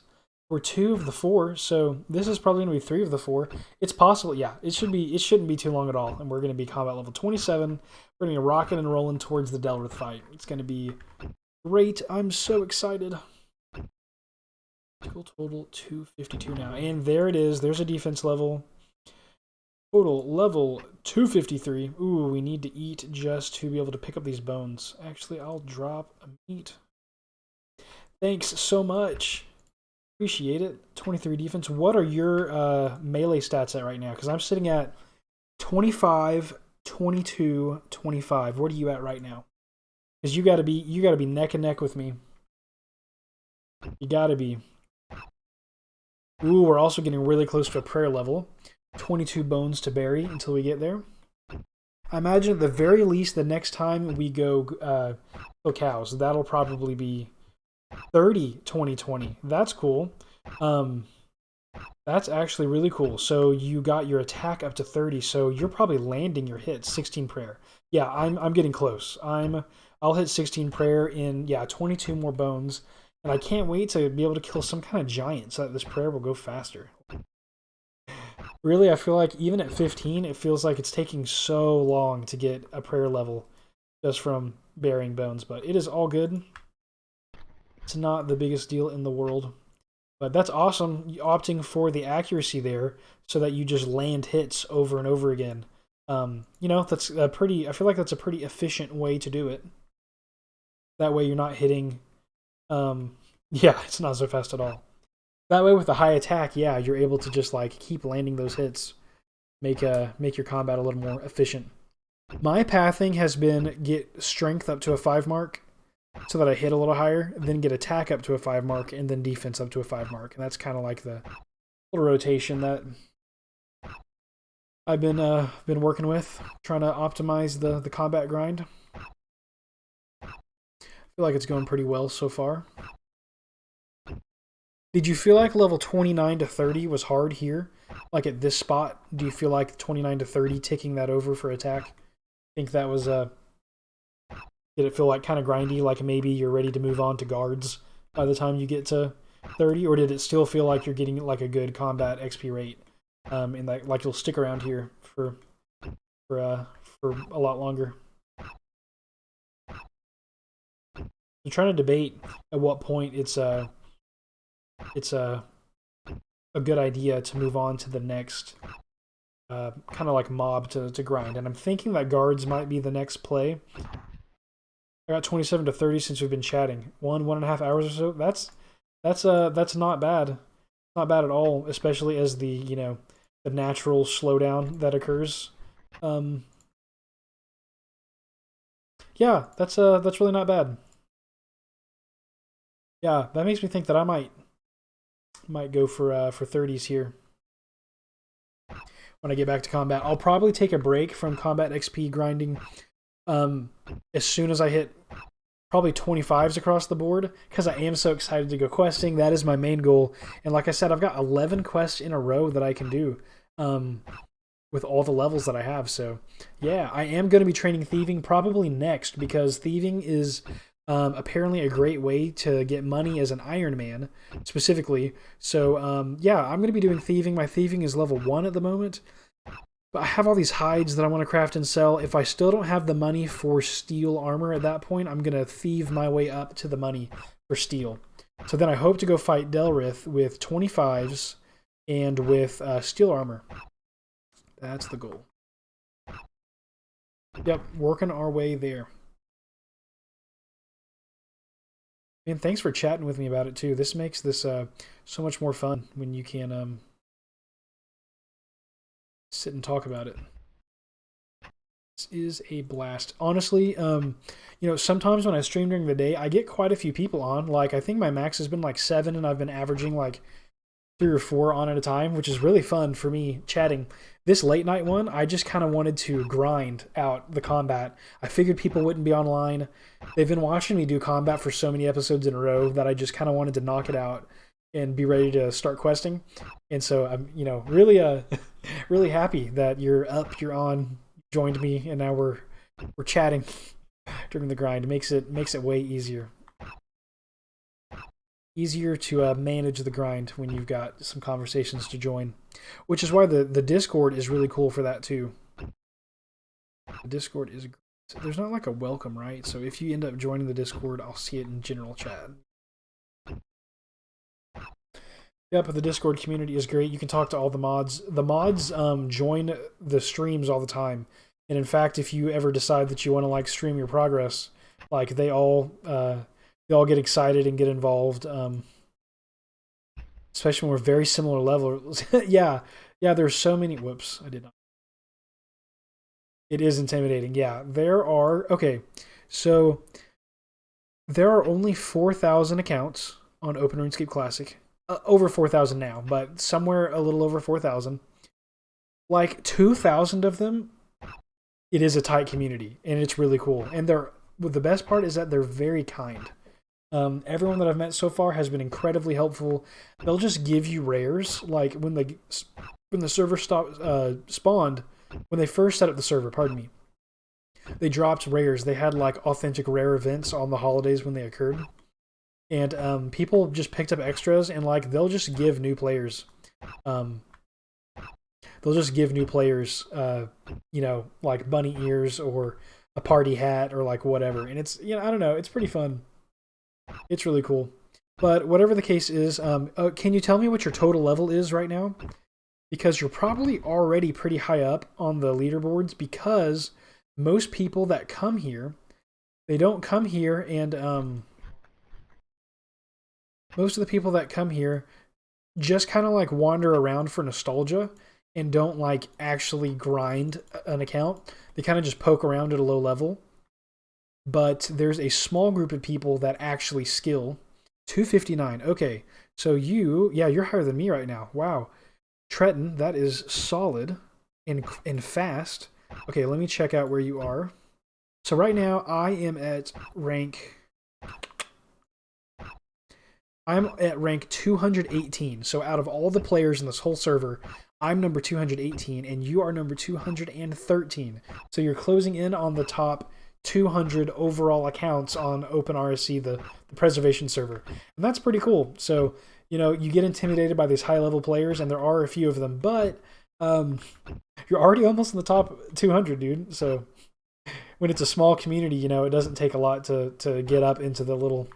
were 2 of the 4, so this is probably going to be 3 of the 4. It's possible. Yeah, it shouldn't be too long at all, and we're going to be combat level 27. We're going to be rocking and rolling towards the Delrith fight. It's going to be great. I'm so excited. Total 252 now, and there it is. There's a defense level. Total level 253. Ooh, we need to eat just to be able to pick up these bones. Actually, I'll drop a meat. Thanks so much. Appreciate it. 23 defense. What are your melee stats at right now? Because I'm sitting at 25, 22, 25. What are you at right now? Because you gotta be neck and neck with me. You gotta be. Ooh, we're also getting really close to a prayer level. 22 bones to bury until we get there. I imagine at the very least the next time we go kill cows, that'll probably be 30 2020. That's cool. That's actually really cool. So you got your attack up to 30, so you're probably landing your hits. 16 prayer. Yeah, I'm getting close. I'll hit 16 prayer in 22 more bones, and I can't wait to be able to kill some kind of giant so that this prayer will go faster. Really, I feel like even at 15, it feels like it's taking so long to get a prayer level just from burying bones, but it is all good. It's not the biggest deal in the world. But that's awesome, opting for the accuracy there so that you just land hits over and over again. That's I feel like that's a pretty efficient way to do it. That way you're not hitting, it's not so fast at all. That way with the high attack, yeah, you're able to just like keep landing those hits. Make your combat a little more efficient. My pathing has been get strength up to a 5 mark so that I hit a little higher, then get attack up to a 5 mark, and then defense up to a 5 mark. And that's kind of like the little rotation that I've been working with, trying to optimize the combat grind. I feel like it's going pretty well so far. Did you feel like level 29 to 30 was hard here? Like at this spot, do you feel like 29 to 30 ticking that over for attack? Think that was did it feel like kind of grindy, like maybe you're ready to move on to guards by the time you get to 30, or did it still feel like you're getting like a good combat XP rate, and that like you'll stick around here for a lot longer? I'm trying to debate at what point it's a good idea to move on to the next kind of like mob to grind, and I'm thinking that guards might be the next play. I got 27 to 30 since we've been chatting. 1.5 hours or so. That's not bad. Not bad at all, especially as the the natural slowdown that occurs. Yeah, that's really not bad. Yeah, that makes me think that I might go for 30s here when I get back to combat. I'll probably take a break from combat XP grinding as soon as I hit probably 25s across the board, because I am so excited to go questing. That is my main goal, and like I said, I've got 11 quests in a row that I can do with all the levels that I have. So yeah, I am going to be training thieving probably next, because thieving is apparently a great way to get money as an Ironman specifically. So yeah, I'm going to be doing thieving. My thieving is level 1 at the moment. But I have all these hides that I want to craft and sell. If I still don't have the money for steel armor at that point, I'm going to thieve my way up to the money for steel. So then I hope to go fight Delrith with 25s and with steel armor. That's the goal. Yep, working our way there. And thanks for chatting with me about it too. This makes this so much more fun when you can sit and talk about it. This is a blast. Honestly, sometimes when I stream during the day, I get quite a few people on. Like, I think my max has been like 7, and I've been averaging like 3 or 4 on at a time, which is really fun for me chatting. This late night one, I just kind of wanted to grind out the combat. I figured people wouldn't be online. They've been watching me do combat for so many episodes in a row that I just kind of wanted to knock it out and be ready to start questing. And so I'm, really really happy that you're up, you're on, joined me, and now we're chatting during the grind. It makes it way easier. Easier to manage the grind when you've got some conversations to join, which is why the Discord is really cool for that too. The Discord is great. There's not like a welcome, right? So if you end up joining the Discord, I'll see it in general chat. Yep, the Discord community is great. You can talk to all the mods. The mods join the streams all the time, and in fact, if you ever decide that you want to like stream your progress, like they all get excited and get involved. Especially when we're very similar levels. yeah, there's so many. Whoops, I did not. It is intimidating. Yeah, so there are only 4,000 accounts on Open RuneScape Classic. Over 4,000 now, but somewhere a little over 4,000. Like 2,000 of them, it is a tight community, and it's really cool. And the best part is that they're very kind. Everyone that I've met so far has been incredibly helpful. They'll just give you rares, like when the server spawned, when they first set up the server, pardon me, they dropped rares. They had like authentic rare events on the holidays when they occurred. And people just picked up extras, and like they'll just give new players, like bunny ears or a party hat or like whatever. And it's I don't know, it's pretty fun. It's really cool. But whatever the case is, can you tell me what your total level is right now? Because you're probably already pretty high up on the leaderboards, because most people that come here, they don't come here and most of the people that come here just kind of like wander around for nostalgia and don't like actually grind an account. They kind of just poke around at a low level. But there's a small group of people that actually skill. 259. Okay, so you're higher than me right now. Wow. Trenton, that is solid and fast. Okay, let me check out where you are. So right now I am at rank 218. So out of all the players in this whole server, I'm number 218 and you are number 213. So you're closing in on the top 200 overall accounts on Open RSC, the preservation server. And that's pretty cool. So, you get intimidated by these high-level players, and there are a few of them, but you're already almost in the top 200, dude. So when it's a small community, it doesn't take a lot to get up into the little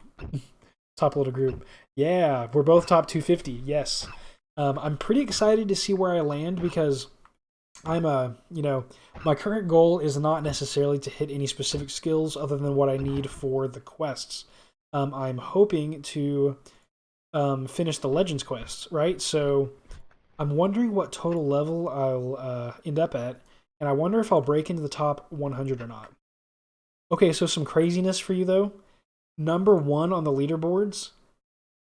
top little group. Yeah, we're both top 250. Yes. I'm pretty excited to see where I land, because I'm my current goal is not necessarily to hit any specific skills other than what I need for the quests. I'm hoping to finish the Legends quests, right? So I'm wondering what total level I'll end up at, and I wonder if I'll break into the top 100 or not. Okay, so some craziness for you though. Number 1 on the leaderboards,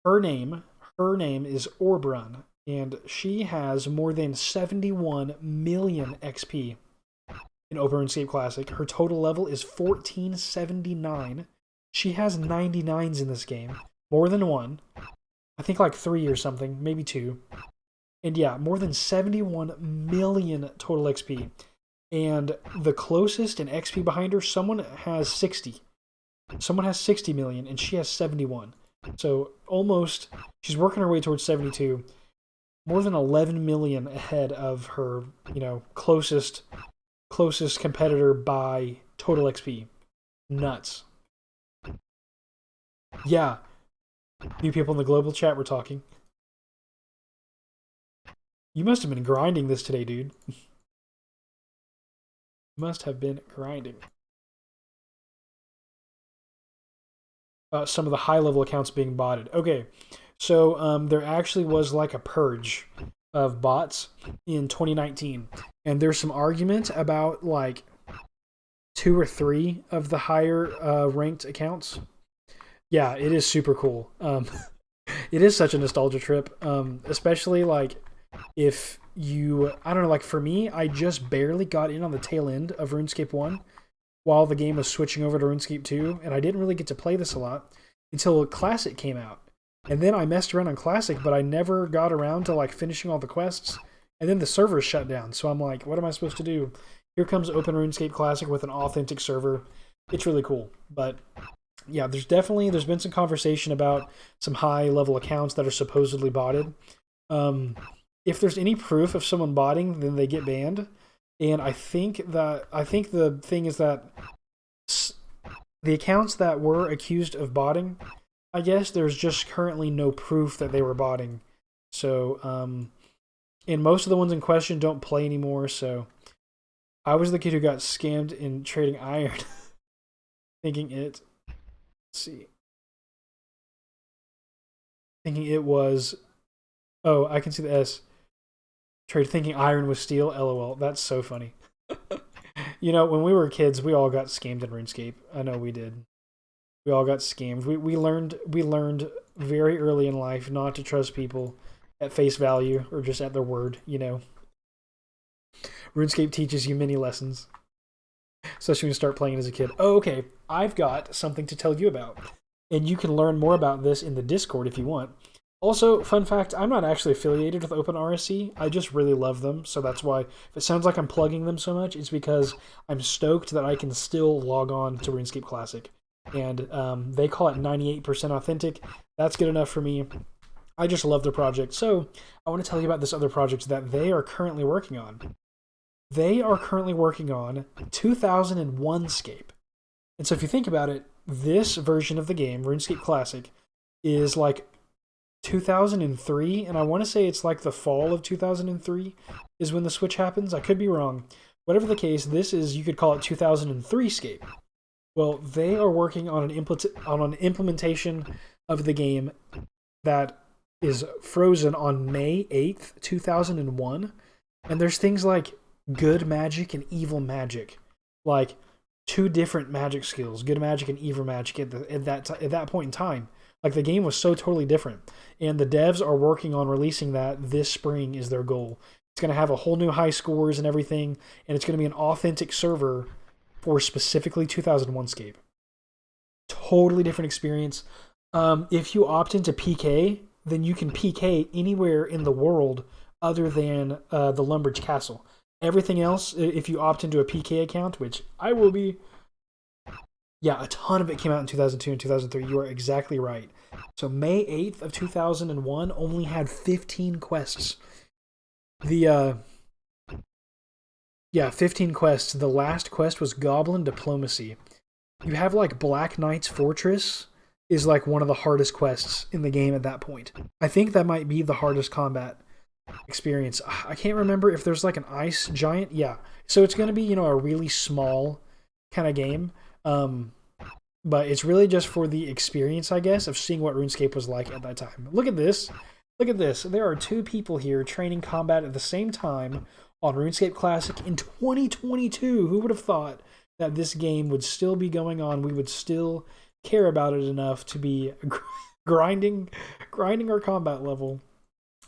her name is Orbrun, and she has more than 71 million XP in Open RuneScape Classic. Her total level is 1479. She has 99s in this game, more than 1. I think like 3 or something, maybe 2. And yeah, more than 71 million total XP. And the closest in XP behind her, someone has 60. Someone has 60 million, and she has 71. So almost, she's working her way towards 72. More than 11 million ahead of her, closest competitor by total XP. Nuts. Yeah. You people in the global chat were talking. You must have been grinding this today, dude. Must have been grinding. Some of the high-level accounts being botted. Okay, so there actually was like a purge of bots in 2019, and there's some argument about like 2 or 3 of the higher ranked accounts. Yeah, it is super cool. It is such a nostalgia trip, especially like if you, I don't know, like for me, I just barely got in on the tail end of RuneScape 1 while the game was switching over to RuneScape 2, and I didn't really get to play this a lot until Classic came out. And then I messed around on Classic, but I never got around to like finishing all the quests. And then the servers shut down, so I'm like, what am I supposed to do? Here comes Open RuneScape Classic with an authentic server. It's really cool, but yeah, there's been some conversation about some high level accounts that are supposedly botted. Um, if there's any proof of someone botting, then they get banned. And I think the thing is that the accounts that were accused of botting, I guess there's just currently no proof that they were botting. So, and most of the ones in question don't play anymore. So, I was the kid who got scammed in trading iron, thinking it. Let's see, thinking it was. Oh, I can see the S. Trade thinking iron was steel. LOL. That's so funny. You know, when we were kids, we all got scammed in RuneScape. I know we did. We all got scammed. We learned very early in life not to trust people at face value or just at their word. You know, RuneScape teaches you many lessons, especially when you start playing as a kid. Oh, okay. I've got something to tell you about, and you can learn more about this in the Discord if you want. Also, fun fact, I'm not actually affiliated with OpenRSC. I just really love them, so that's why if it sounds like I'm plugging them so much, it's because I'm stoked that I can still log on to RuneScape Classic. And they call it 98% authentic. That's good enough for me. I just love their project. So I want to tell you about this other project that they are currently working on. They are currently working on 2001 Scape. And so if you think about it, this version of the game, RuneScape Classic, is like 2003, and I want to say it's like the fall of 2003 is when the switch happens. I could be wrong. Whatever the case, this is, you could call it 2003 Scape. Well, they are working on an implementation of the game that is frozen on May 8th, 2001. And there's things like good magic and evil magic. Like two different magic skills, good magic and evil magic at that point in time. Like the game was so totally different. And the devs are working on releasing that this spring is their goal. It's going to have a whole new high scores and everything, and it's going to be an authentic server for specifically 2001 Scape. Totally different experience. If you opt into PK, then you can PK anywhere in the world other than the Lumbridge Castle. Everything else, if you opt into a PK account, which I will be, yeah, a ton of it came out in 2002 and 2003. You are exactly right. So May 8th of 2001 only had 15 quests. 15 quests. The last quest was Goblin Diplomacy. You have like Black Knight's Fortress is like one of the hardest quests in the game at that point. I think that might be the hardest combat experience. I can't remember if there's like an ice giant. Yeah. So it's going to be, you know, a really small kind of game. But it's really just for the experience, I guess, of seeing what RuneScape was like at that time. Look at this. Look at this. There are two people here training combat at the same time on RuneScape Classic in 2022. Who would have thought that this game would still be going on? We would still care about it enough to be grinding our combat level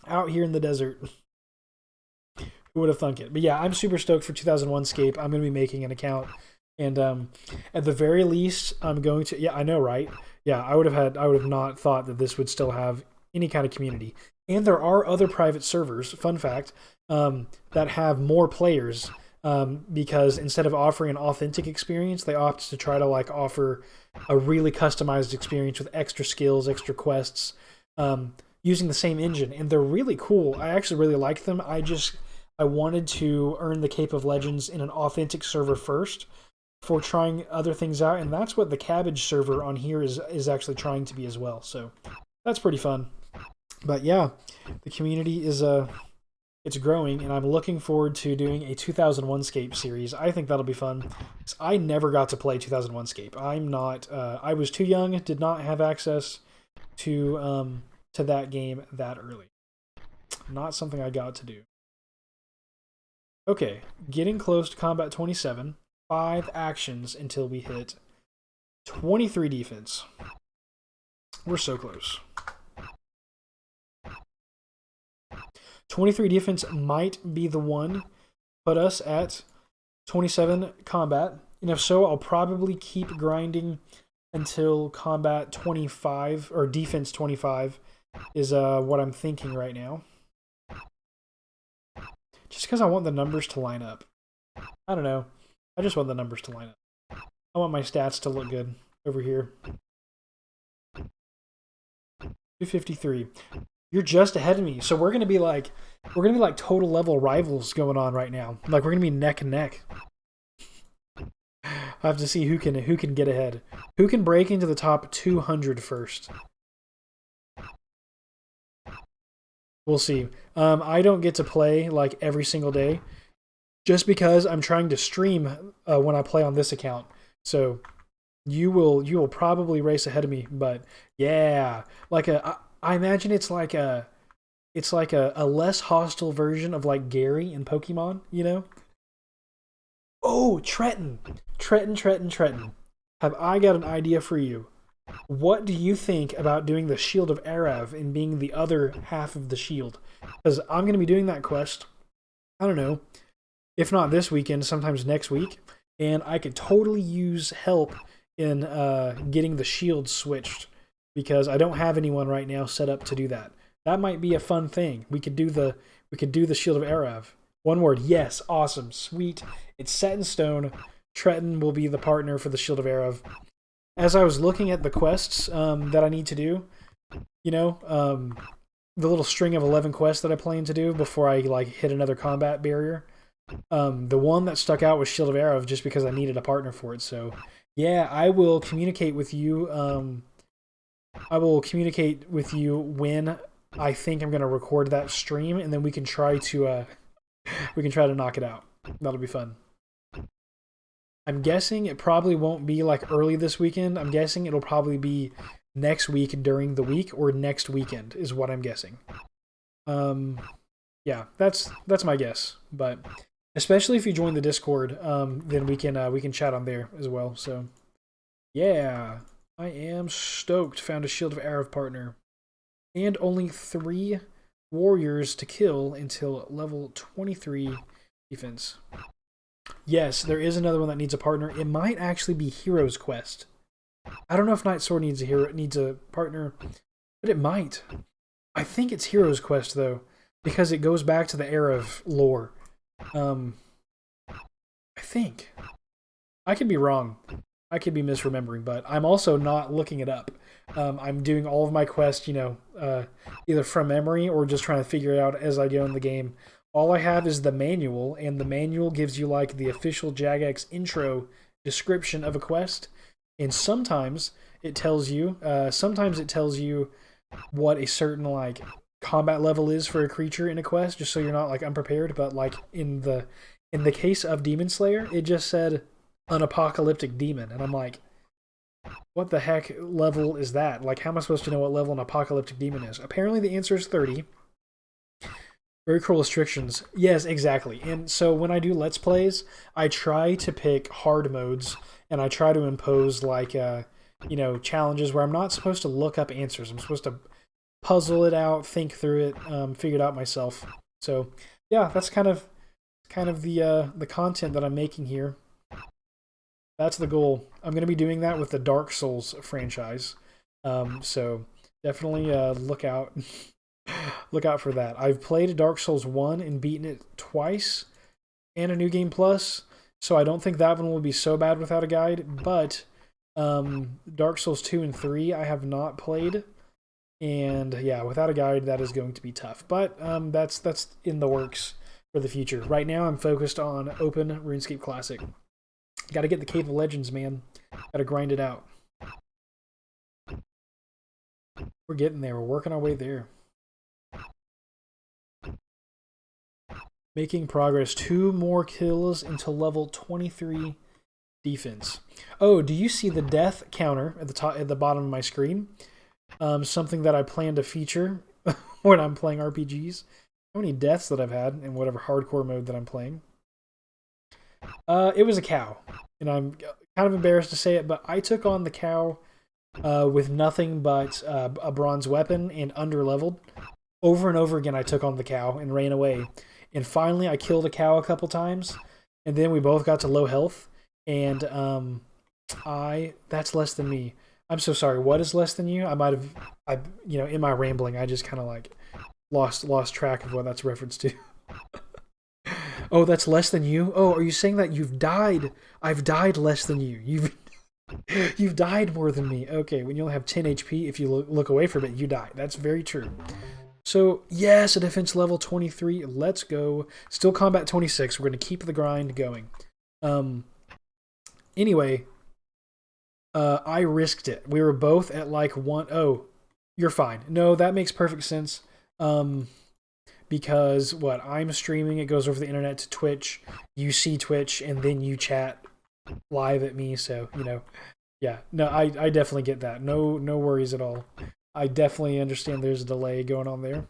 out here in the desert. Who would have thunk it? But yeah, I'm super stoked for 2001 Scape. I'm going to be making an account. And at the very least, I'm going to. Yeah, I know, right? Yeah, I would have not thought that this would still have any kind of community. And there are other private servers. Fun fact, that have more players. Because instead of offering an authentic experience, they opt to try to like offer a really customized experience with extra skills, extra quests, using the same engine. And they're really cool. I actually really like them. I wanted to earn the Cape of Legends in an authentic server first, for trying other things out, and that's what the Cabbage server on here is actually trying to be as well. So that's pretty fun. But yeah, the community is it's growing, and I'm looking forward to doing a 2001 Scape series. I think that'll be fun. I never got to play 2001 Scape. I'm not. I was too young, did not have access to that game that early. Not something I got to do. Okay, getting close to Combat 27. 5 actions until we hit 23 defense. We're so close. 23 defense might be the one. Put us at 27 combat. And if so, I'll probably keep grinding until combat 25 or defense 25 is what I'm thinking right now. Just because I want the numbers to line up. I don't know. I just want the numbers to line up. I want my stats to look good over here. 253. You're just ahead of me. So we're gonna be like total level rivals going on right now. Like we're gonna be neck and neck. I have to see who can get ahead. Who can break into the top 200 first? We'll see. I don't get to play like every single day, just because I'm trying to stream when I play on this account. So you will probably race ahead of me. But yeah, like I imagine it's like a less hostile version of like Gary in Pokemon. You know? Oh, Trenton. Have I got an idea for you? What do you think about doing the Shield of Erev and being the other half of the shield? Because I'm going to be doing that quest, I don't know, if not this weekend, sometimes next week. And I could totally use help in getting the shield switched, because I don't have anyone right now set up to do that. That might be a fun thing. We could do the Shield of Erev. One word, yes, awesome, sweet. It's set in stone. Trenton will be the partner for the Shield of Erev. As I was looking at the quests that I need to do, you know, the little string of 11 quests that I plan to do before I like hit another combat barrier, the one that stuck out was Shield of Erev, just because I needed a partner for it. So yeah, I will communicate with you. I will communicate with you when I think I'm going to record that stream, and then we can try to knock it out. That'll be fun. I'm guessing it probably won't be like early this weekend. I'm guessing it'll probably be next week during the week, or next weekend is what I'm guessing. Yeah, that's my guess. But especially if you join the Discord, then we can chat on there as well. So yeah, I am stoked. Found a Shield of Erev partner, and only 3 warriors to kill until level 23 defense. Yes, there is another one that needs a partner. It might actually be Hero's Quest. I don't know if Night Sword needs a partner, but it might. I think it's Hero's Quest though, because it goes back to the Erev lore. I think. I could be wrong. I could be misremembering, but I'm also not looking it up. I'm doing all of my quests, you know, either from memory or just trying to figure it out as I go in the game. All I have is the manual, and the manual gives you like the official Jagex intro description of a quest, and sometimes it tells you what a certain like combat level is for a creature in a quest, just so you're not like unprepared. But like in the case of Demon Slayer, it just said an apocalyptic demon, and I'm like, what the heck level is that? Like, how am I supposed to know what level an apocalyptic demon is? Apparently the answer is 30. Very cool restrictions. Yes, exactly. And so when I do Let's Plays, I try to pick hard modes, and I try to impose like, you know, challenges where I'm not supposed to look up answers. I'm supposed to puzzle it out, think through it, figure it out myself. So yeah, that's kind of the content that I'm making here. That's the goal. I'm going to be doing that with the Dark Souls franchise. So definitely look out. Look out for that. I've played Dark Souls 1 and beaten it twice, and a New Game Plus, so I don't think that one will be so bad without a guide, but Dark Souls 2 and 3 I have not played, and yeah, without a guide that is going to be tough, but that's in the works for the future. Right now I'm focused on Open RuneScape Classic. Gotta get the Cave of Legends, man. Gotta grind it out. We're getting there. We're working our way there. Making progress. 2 more kills until level 23 defense. Oh, do you see the death counter at the bottom of my screen? Something that I plan to feature when I'm playing RPGs. How many deaths that I've had in whatever hardcore mode that I'm playing. It was a cow, and I'm kind of embarrassed to say it, but I took on the cow with nothing but a bronze weapon and underleveled. Over and over again, I took on the cow and ran away. And finally, I killed a cow a couple times, and then we both got to low health. And that's less than me. I'm so sorry. What is less than you? In my rambling, I just kind of like lost track of what that's reference to. Oh, that's less than you? Oh, are you saying that you've died? I've died less than you. You've died more than me. Okay, when you only have 10 HP, if you look away from it, you die. That's very true. So, yes, a defense level 23. Let's go. Still combat 26. We're going to keep the grind going. Anyway, I risked it. We were both at like one. Oh, you're fine. No, that makes perfect sense. Because I'm streaming, it goes over the internet to Twitch. You see Twitch, and then you chat live at me. So yeah. No, I definitely get that. No worries at all. I definitely understand there's a delay going on there.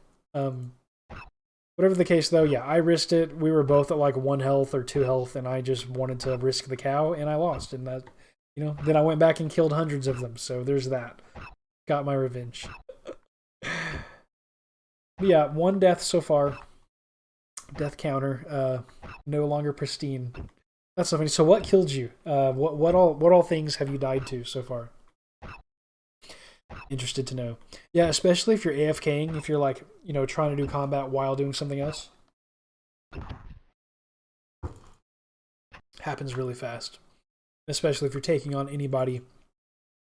Whatever the case, though, yeah, I risked it. We were both at like 1 health or 2 health, and I just wanted to risk the cow, and I lost. And that, then I went back and killed hundreds of them. So there's that. Got my revenge. But yeah, 1 death so far. Death counter, no longer pristine. That's so funny. So what killed you? What all things have you died to so far? Interested to know. Yeah, especially if you're AFKing, if you're like, trying to do combat while doing something else. Happens really fast. Especially if you're taking on anybody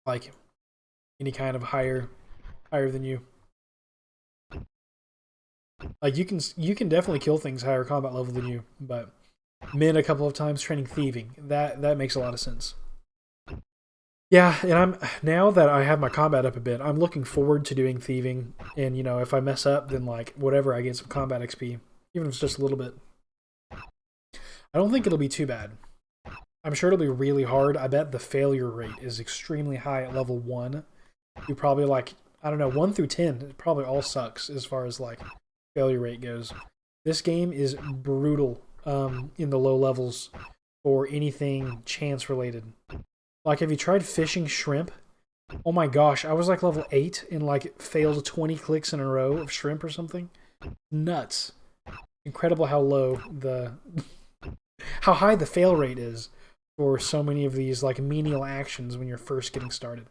like any kind of higher than you. Like you can definitely kill things higher combat level than you, but Min a couple of times training thieving. That makes a lot of sense. Yeah, and now that I have my combat up a bit, I'm looking forward to doing thieving. And if I mess up, then like whatever, I get some combat XP, even if it's just a little bit. I don't think it'll be too bad. I'm sure it'll be really hard. I bet the failure rate is extremely high at level 1. You probably like, I don't know, 1 through 10. It probably all sucks as far as like failure rate goes. This game is brutal in the low levels for anything chance related. Like, have you tried fishing shrimp? Oh my gosh, I was like level 8 and like failed 20 clicks in a row of shrimp or something. Nuts. Incredible how low how high the fail rate is for so many of these like menial actions when you're first getting started.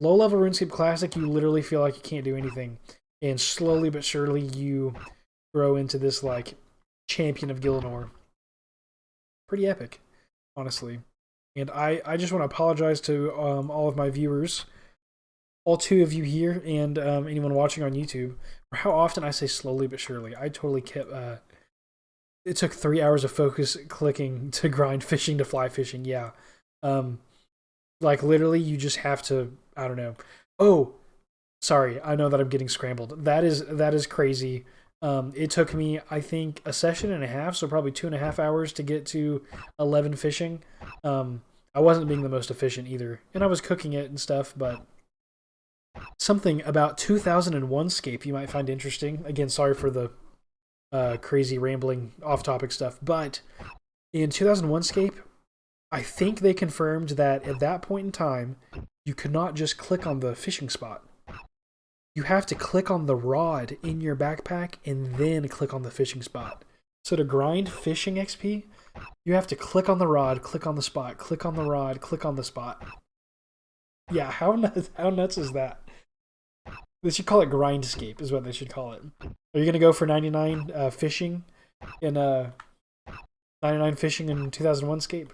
Low level RuneScape Classic, you literally feel like you can't do anything. And slowly but surely you grow into this like champion of Gillinor. Pretty epic, honestly. And I just want to apologize to all of my viewers, all 2 of you here, and anyone watching on YouTube, for how often I say slowly but surely. I totally kept... it took 3 hours of focus clicking to grind fishing to fly fishing, yeah. Like, literally, you just have to... I don't know. Oh, sorry, I know that I'm getting scrambled. That is crazy. It took me, I think, a session and a half, so probably 2.5 hours to get to 11 fishing. I wasn't being the most efficient either, and I was cooking it and stuff, but something about 2001 Scape you might find interesting. Again, sorry for the crazy rambling off-topic stuff, but in 2001 Scape, I think they confirmed that at that point in time, you could not just click on the fishing spot. You have to click on the rod in your backpack and then click on the fishing spot. So to grind fishing XP, you have to click on the rod, click on the spot, click on the rod, click on the spot. Yeah, how nuts is that? They should call it Grindscape, is what they should call it. Are you going to go for 99 fishing in 99 fishing in 2001 Scape?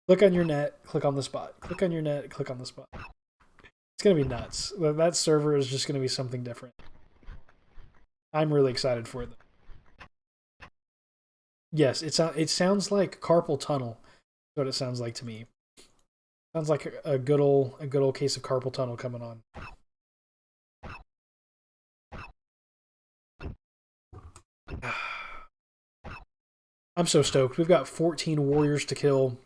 Click on your net, click on the spot. Click on your net, click on the spot. It's going to be nuts. That server is just going to be something different. I'm really excited for it. Yes, it sounds like carpal tunnel. That's what it sounds like to me. Sounds like a good old case of carpal tunnel coming on. I'm so stoked. We've got 14 warriors to kill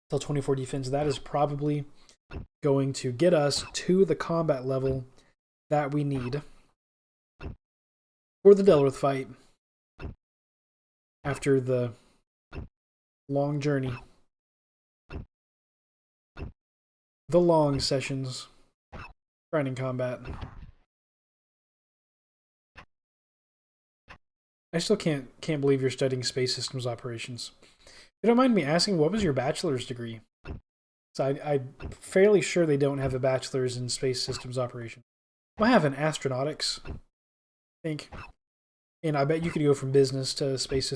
till 24 defense. That is probably going to get us to the combat level that we need for the Delrith fight. after the long journey. The long sessions. Grinding combat. I still can't believe you're studying space systems operations. If you don't mind me asking, what was your bachelor's degree? So I'm fairly sure they don't have a bachelor's in space systems operations. I have an astronautics, I think. And I bet you could go from business to space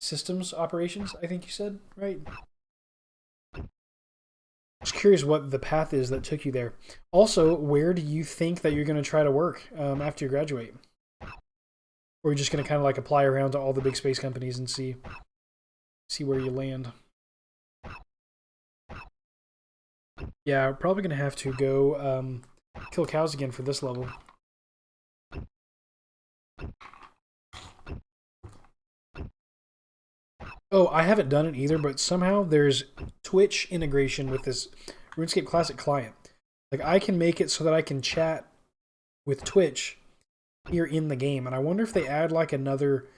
systems operations, I think you said, right? Just curious what the path is that took you there. Also, where do you think that you're going to try to work after you graduate? Or are you just going to kind of like apply around to all the big space companies and see where you land? Yeah, we're probably going to have to go kill cows again for this level. Oh, I haven't done it either, but somehow there's Twitch integration with this RuneScape Classic client. Like, I can make it so that I can chat with Twitch here in the game, and I wonder if they add like another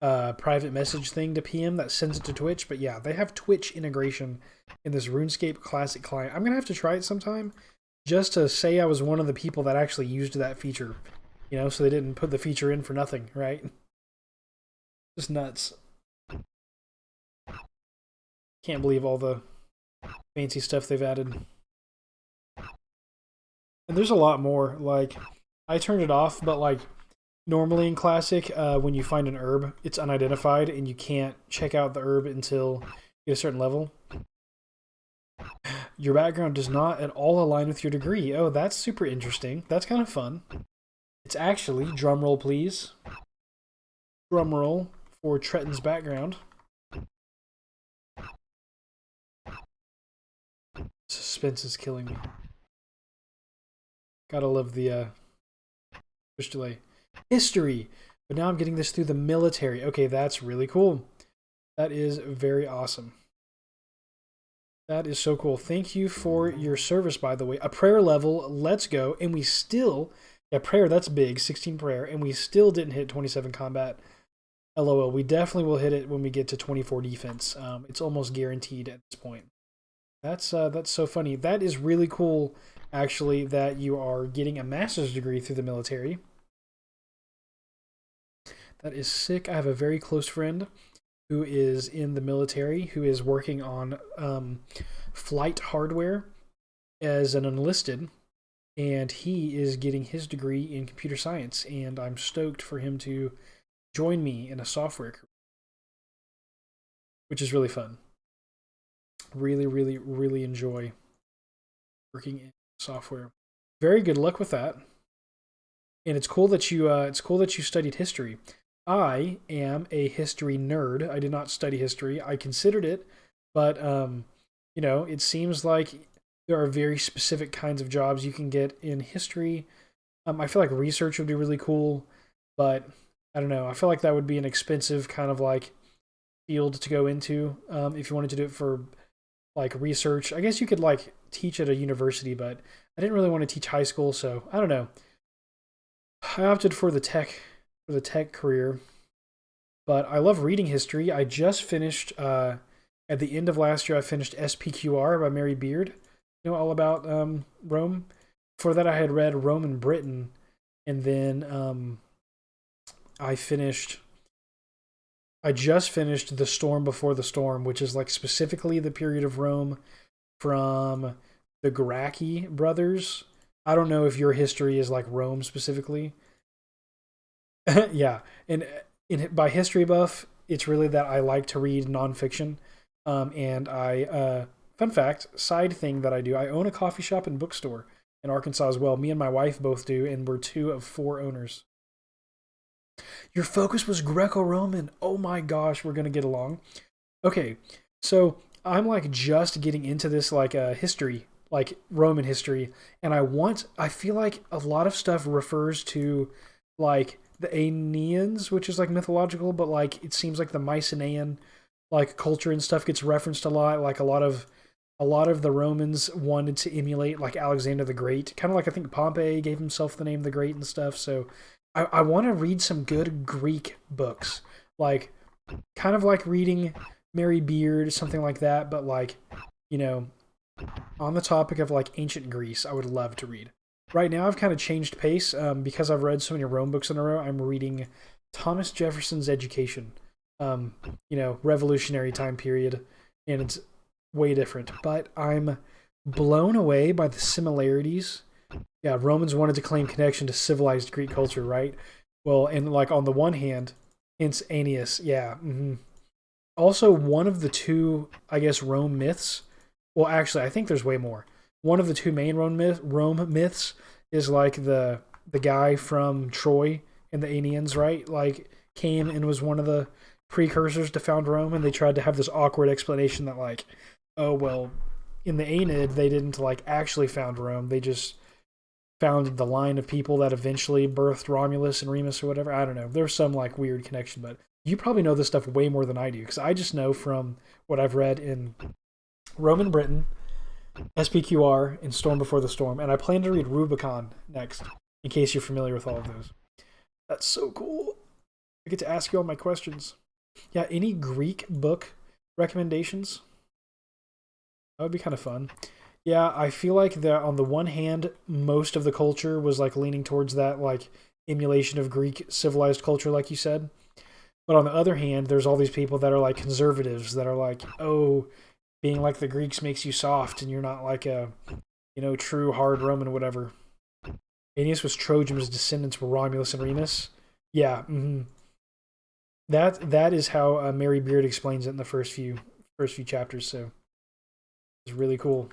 private message thing to PM that sends it to Twitch. But yeah, they have Twitch integration in this RuneScape Classic client. I'm gonna have to try it sometime just to say I was one of the people that actually used that feature, you know, so they didn't put the feature in for nothing, right? Just nuts. Can't believe all the fancy stuff they've added. And there's a lot more. Like, I turned it off, but like normally in Classic, when you find an herb, it's unidentified and you can't check out the herb until you get a certain level. Your background does not at all align with your degree. Oh, that's super interesting. That's kind of fun. It's actually, drumroll please, drumroll for Tretton's background. Suspense is killing me. Gotta love the push delay. History! But now I'm getting this through the military. Okay, that's really cool. That is very awesome. That is so cool. Thank you for your service, by the way. A prayer level, let's go. And we still, yeah, prayer, that's big, 16 prayer, and we still didn't hit 27 combat. LOL, we definitely will hit it when we get to 24 defense. It's almost guaranteed at this point. That's so funny. That is really cool, actually, that you are getting a master's degree through the military. That is sick. I have a very close friend who is in the military, who is working on flight hardware as an enlisted, and he is getting his degree in computer science, and I'm stoked for him to join me in a software career, which is really fun. Really, really, really enjoy working in software. Very good luck with that. And it's cool that you studied history. I am a history nerd. I did not study history. I considered it, but you know, it seems like there are very specific kinds of jobs you can get in history. I feel like research would be really cool, but I don't know. I feel like that would be an expensive kind of like field to go into if you wanted to do it for like research. I guess you could like teach at a university, but I didn't really want to teach high school, so I don't know. I opted for the tech career, but I love reading history. I just finished at the end of last year. I finished SPQR by Mary Beard. You know all about Rome. Before that, I had read Rome and Britain, and then I just finished The Storm Before the Storm, which is like specifically the period of Rome from the Gracchi brothers. I don't know if your history is like Rome specifically. Yeah, and by history buff, it's really that I like to read nonfiction. And I, fun fact, side thing that I do, I own a coffee shop and bookstore in Arkansas as well. Me and my wife both do, and we're 2 of 4 owners. Your focus was Greco-Roman. Oh my gosh, we're gonna get along. Okay, so I'm like just getting into this like history, like Roman history, and I feel like a lot of stuff refers to like the Aeneans, which is like mythological, but like it seems like the Mycenaean like culture and stuff gets referenced a lot. Like a lot of the Romans wanted to emulate like Alexander the Great, kind of like I think Pompey gave himself the name the Great and stuff. So I want to read some good Greek books, like kind of like reading Mary Beard, something like that, but like, you know, on the topic of like ancient Greece, I would love to read. Right now, I've kind of changed pace because I've read so many Rome books in a row. I'm reading Thomas Jefferson's Education, um, revolutionary time period, and it's way different. But I'm blown away by the similarities. Yeah, Romans wanted to claim connection to civilized Greek culture, right? Well, and like on the one hand, hence Aeneas, yeah. Also, one of the two, I guess, Rome myths. Well, actually, I think there's way more. One of the two main Rome myths is like the guy from Troy and the Aeneans, right? Like came and was one of the precursors to found Rome, and they tried to have this awkward explanation that like, oh well, in the Aeneid they didn't like actually found Rome. They just found the line of people that eventually birthed Romulus and Remus or whatever. I don't know. There's some like weird connection, but you probably know this stuff way more than I do because I just know from what I've read in Roman Britain, SPQR, and Storm Before the Storm, and I plan to read Rubicon next, in case you're familiar with all of those. That's so cool. I get to ask you all my questions. Yeah, any Greek book recommendations? That would be kind of fun. Yeah, I feel like that on the one hand, most of the culture was like leaning towards that like emulation of Greek civilized culture, like you said. But on the other hand, there's all these people that are like conservatives that are like, oh, being like the Greeks makes you soft and you're not like a, true hard Roman or whatever. Aeneas was Trojan, his descendants were Romulus and Remus. Yeah, that is how Mary Beard explains it in the first few chapters. So it's really cool.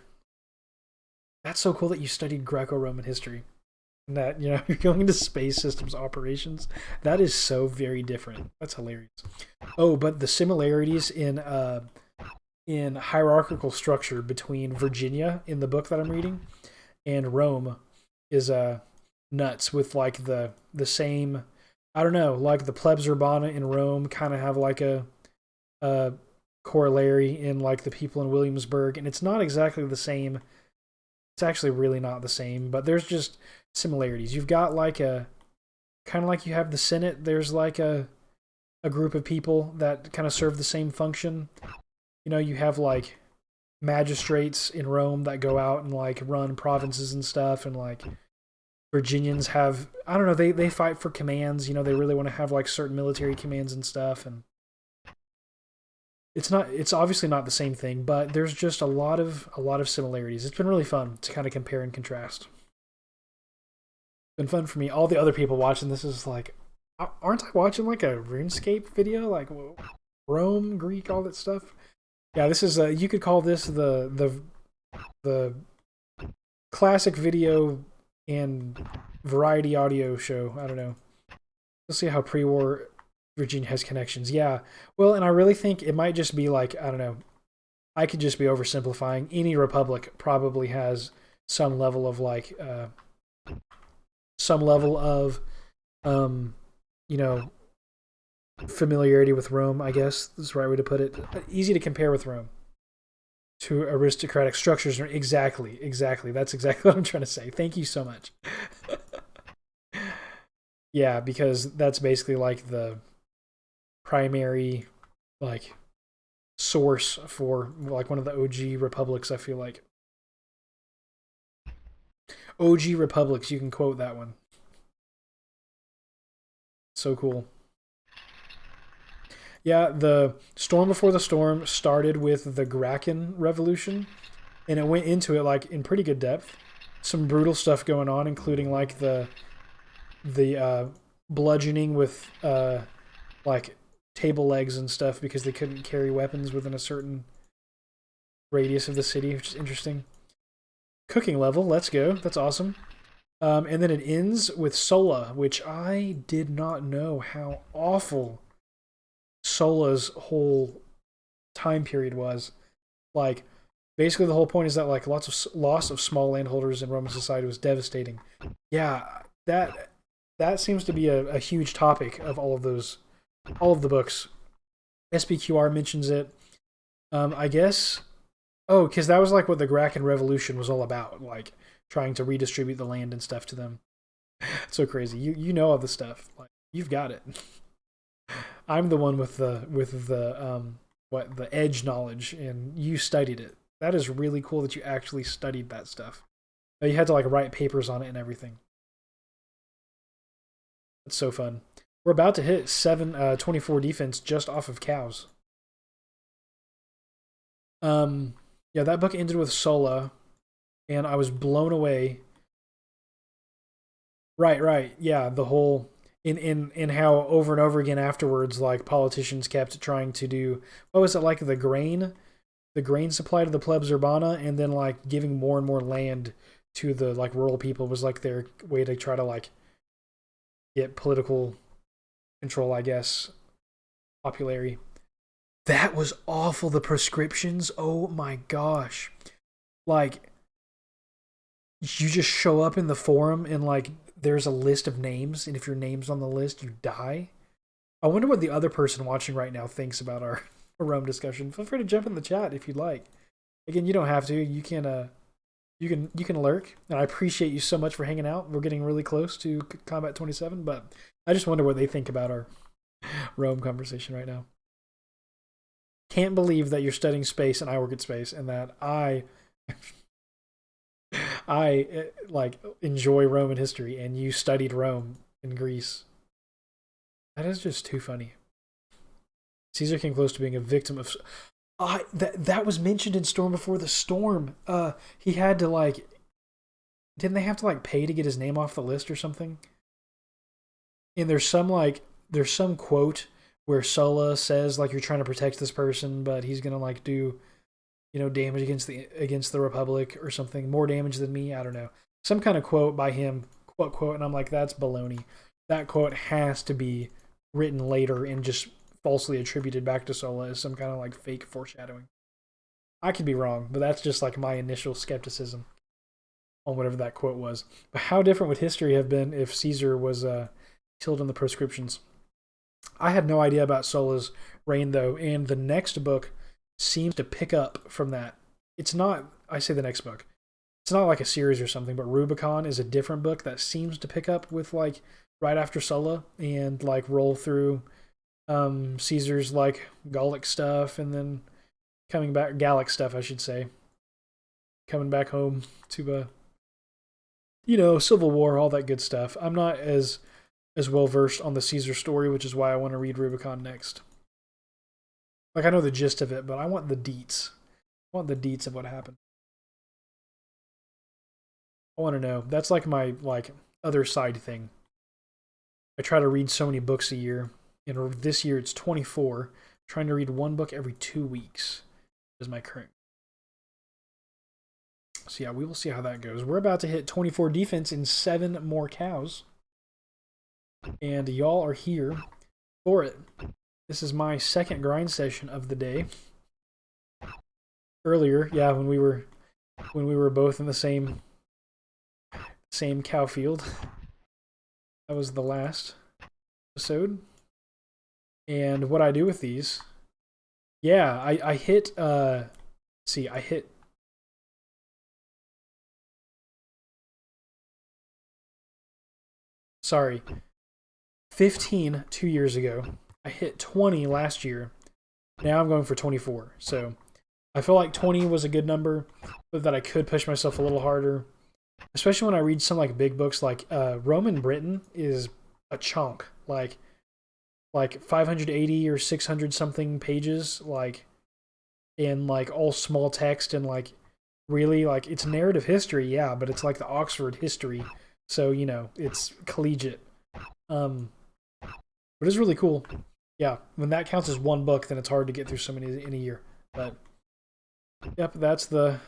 That's so cool that you studied Greco-Roman history. And that, you're going into space systems operations. That is so very different. That's hilarious. Oh, but the similarities in hierarchical structure between Virginia in the book that I'm reading and Rome is nuts with like the same, I don't know, like the plebs urbana in Rome kind of have like a corollary in like the people in Williamsburg, and it's not exactly the same. It's actually really not the same, but there's just similarities. You've got like a kind of like you have the Senate, there's like a group of people that kind of serve the same function. You have like magistrates in Rome that go out and like run provinces and stuff, and like Virginians have, I don't know, they fight for commands, they really want to have like certain military commands and stuff, and it's obviously not the same thing, but there's just a lot of similarities. It's been really fun to kind of compare and contrast. It's been fun for me. All the other people watching this is like, aren't I watching like a RuneScape video? Like Rome, Greek, all that stuff. Yeah, this is you could call this the classic video and variety audio show. I don't know. Let's see how pre-war Virginia has connections. Yeah. Well, and I really think it might just be like, I don't know. I could just be oversimplifying. Any republic probably has some level of like familiarity with Rome, I guess is the right way to put it. Easy to compare with Rome to aristocratic structures. Exactly. That's exactly what I'm trying to say. Thank you so much. Yeah, because that's basically like the primary like source for like one of the OG republics, I feel like. OG republics, you can quote that one. So cool. Yeah, the Storm Before the Storm started with the Grakken Revolution, and it went into it like in pretty good depth. Some brutal stuff going on, including like the bludgeoning with like table legs and stuff because they couldn't carry weapons within a certain radius of the city, which is interesting. Cooking level, let's go. That's awesome. And then it ends with Sola, which I did not know how awful Sola's whole time period was. Like, basically the whole point is that like lots of loss of small landholders in Roman society was devastating. Yeah, that seems to be a huge topic of all of the books. SPQR mentions it. I guess. Oh, because that was like what the Grakken Revolution was all about, like trying to redistribute the land and stuff to them. It's so crazy. You know all the stuff. Like you've got it. I'm the one with the edge knowledge, and you studied it. That is really cool that you actually studied that stuff. You had to like write papers on it and everything. It's so fun. We're about to hit 24 defense just off of cows. Yeah, that book ended with Sola, and I was blown away. Right. Yeah, the whole in how over and over again afterwards, like politicians kept trying to do what was it like the grain supply to the plebs urbana, and then like giving more and more land to the like rural people was like their way to try to like get political control, I guess, popularity. That was awful. The prescriptions, oh my gosh, like you just show up in the forum and like there's a list of names, and if your name's on the list, you die. I wonder what the other person watching right now thinks about our Rome discussion. Feel free to jump in the chat if you'd like. Again, you don't have to. You can lurk, and I appreciate you so much for hanging out. We're getting really close to Combat 27, but I just wonder what they think about our Rome conversation right now. Can't believe that you're studying space and I work at space, and that I like enjoy Roman history, and you studied Rome in Greece. That is just too funny. Caesar came close to being a victim of. That was mentioned in Storm Before the Storm. He had to like. Didn't they have to like pay to get his name off the list or something? And there's some quote where Sulla says like you're trying to protect this person, but he's gonna like do damage against the Republic or something, more damage than me. I don't know. Some kind of quote by him, quote, and I'm like, that's baloney. That quote has to be written later and just falsely attributed back to Sulla as some kind of like fake foreshadowing. I could be wrong, but that's just like my initial skepticism on whatever that quote was. But how different would history have been if Caesar was killed in the proscriptions? I had no idea about Sulla's reign though, and the next book seems to pick up from that. It's not, I say the next book, it's not like a series or something, but Rubicon is a different book that seems to pick up with like right after Sulla and like roll through Caesar's like Gallic stuff, and then coming back, Gallic stuff I should say, coming back home to Civil War, all that good stuff. I'm not as well versed on the Caesar story, which is why I want to read Rubicon next. Like, I know the gist of it, but I want the deets. I want the deets of what happened. I want to know. That's like my other side thing. I try to read so many books a year, and this year it's 24. I'm trying to read one book every 2 weeks is my current. So yeah, we will see how that goes. We're about to hit 24 defense in 7 more cows. And y'all are here for it. This is my second grind session of the day. Earlier, yeah, when we were both in the same cow field. That was the last episode. And what I do with these, yeah, I hit sorry, 15 2 years ago. I hit 20 last year. Now I'm going for 24. So I feel like 20 was a good number, but that I could push myself a little harder. Especially when I read some like big books, like Roman Britain is a chunk, like 580 or 600 something pages, like in like all small text, and like really like it's narrative history, yeah, but it's like the Oxford history, so it's collegiate. But it's really cool. Yeah, when that counts as one book, then it's hard to get through so many in a year. But yep, that's the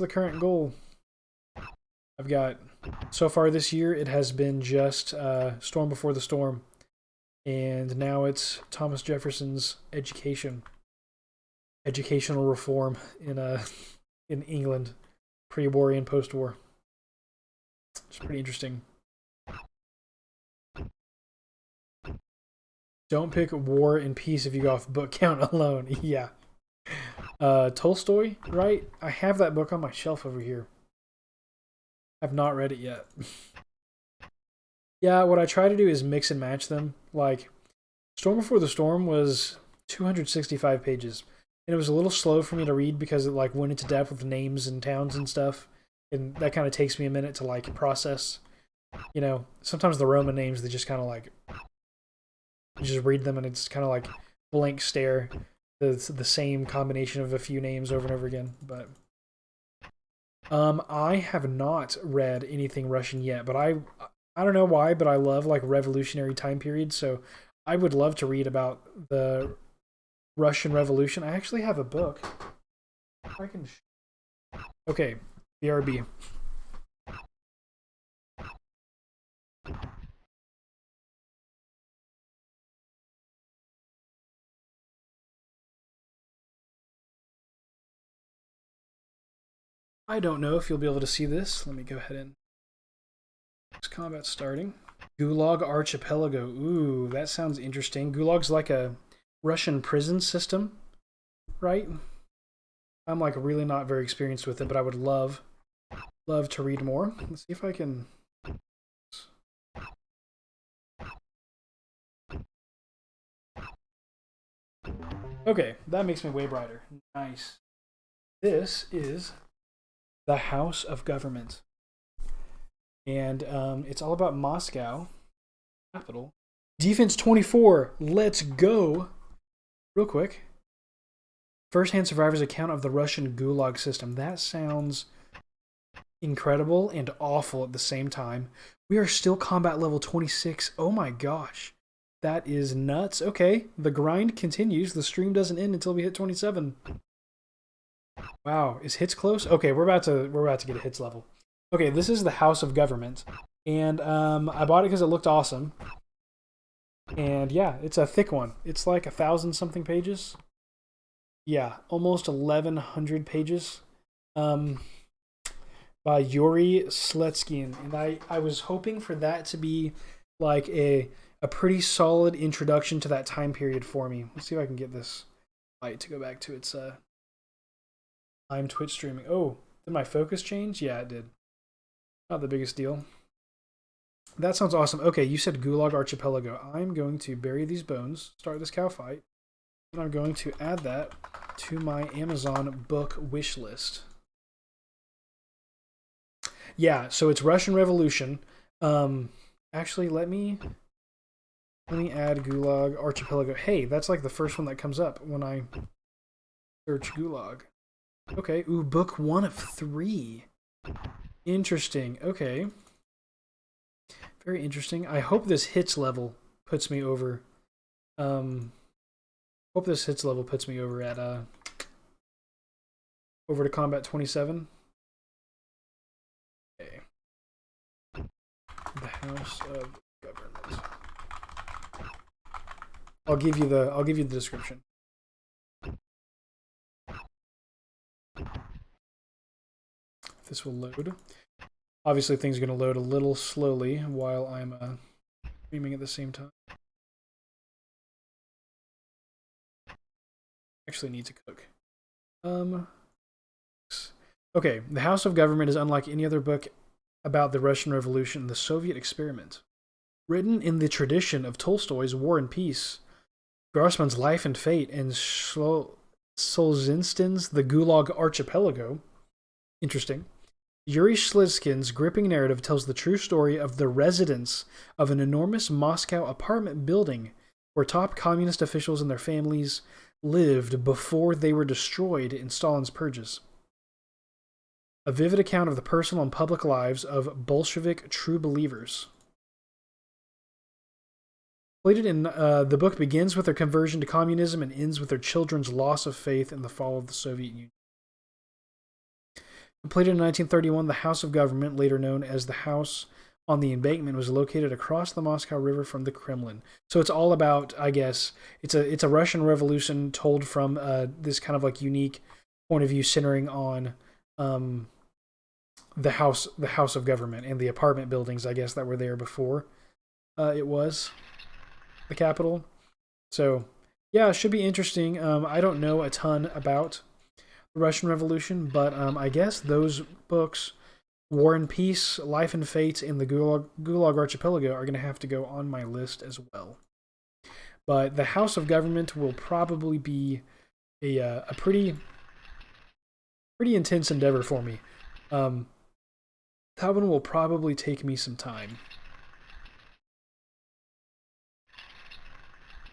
current goal. I've got, so far this year, it has been just Storm Before the Storm. And now it's Thomas Jefferson's educational reform in England, pre-war and post-war. It's pretty interesting. Don't pick War and Peace if you go off book count alone. Yeah. Tolstoy, right? I have that book on my shelf over here. I've not read it yet. Yeah, what I try to do is mix and match them. Like, Storm Before the Storm was 265 pages, and it was a little slow for me to read because it like went into depth with names and towns and stuff, and that kind of takes me a minute to like process. You know, sometimes the Roman names, they just kind of like you just read them and it's kind of like blank stare, the same combination of a few names over and over again. But I have not read anything Russian yet, but I don't know why, but I love like revolutionary time periods, so I would love to read about the Russian Revolution. I actually have a book. I can. Okay, BRB. I don't know if you'll be able to see this. Let me go ahead and. Combat starting. Gulag Archipelago. Ooh, that sounds interesting. Gulag's like a Russian prison system, right? I'm like really not very experienced with it, but I would love to read more. Let's see if I can. Okay, that makes me way brighter. Nice. This is the House of Government. And it's all about Moscow, capital. Defense 24, let's go. Real quick. First-hand survivor's account of the Russian Gulag system. That sounds incredible and awful at the same time. We are still combat level 26. Oh my gosh. That is nuts. Okay, the grind continues. The stream doesn't end until we hit 27. Wow, is hits close? Okay, we're about to get a hits level. Okay, this is the House of Government, and I bought it because it looked awesome. And yeah, it's a thick one. It's like 1,000 something pages. Yeah, almost 1,100 pages. By Yuri Sletskin, and I was hoping for that to be like a pretty solid introduction to that time period for me. Let's see if I can get this light to go back to its I'm Twitch streaming. Oh, did my focus change? Yeah, it did. Not the biggest deal. That sounds awesome. Okay, you said Gulag Archipelago. I'm going to bury these bones, start this cow fight, and I'm going to add that to my Amazon book wish list. Yeah, so it's Russian Revolution. Actually, let me add Gulag Archipelago. Hey, that's like the first one that comes up when I search Gulag. Okay, ooh, book 1 of 3. Interesting. Okay. Very interesting. I hope this hits level puts me over. Hope this hits level puts me over at over to combat 27. Okay. The House of Government. I'll give you the description. This will load. Obviously, things are going to load a little slowly while I'm streaming at the same time. Actually, need to cook. Okay, The House of Government is unlike any other book about the Russian Revolution and the Soviet experiment. Written in the tradition of Tolstoy's War and Peace, Grossman's Life and Fate, and Solzhenitsyn's The Gulag Archipelago. Interesting. Yuri Slitskin's gripping narrative tells the true story of the residents of an enormous Moscow apartment building where top communist officials and their families lived before they were destroyed in Stalin's purges. A vivid account of the personal and public lives of Bolshevik true believers. The book begins with their conversion to communism and ends with their children's loss of faith in the fall of the Soviet Union. Completed in 1931, the House of Government, later known as the House on the Embankment, was located across the Moscow River from the Kremlin. So it's all about, I guess, it's a Russian Revolution told from this kind of like unique point of view, centering on the House of Government and the apartment buildings, I guess, that were there before it was the capital. So yeah, it should be interesting. I don't know a ton about the Russian Revolution, but I guess those books, War and Peace, Life and Fate, and the Gulag Archipelago, are going to have to go on my list as well. But the House of Government will probably be a pretty intense endeavor for me. That one will probably take me some time.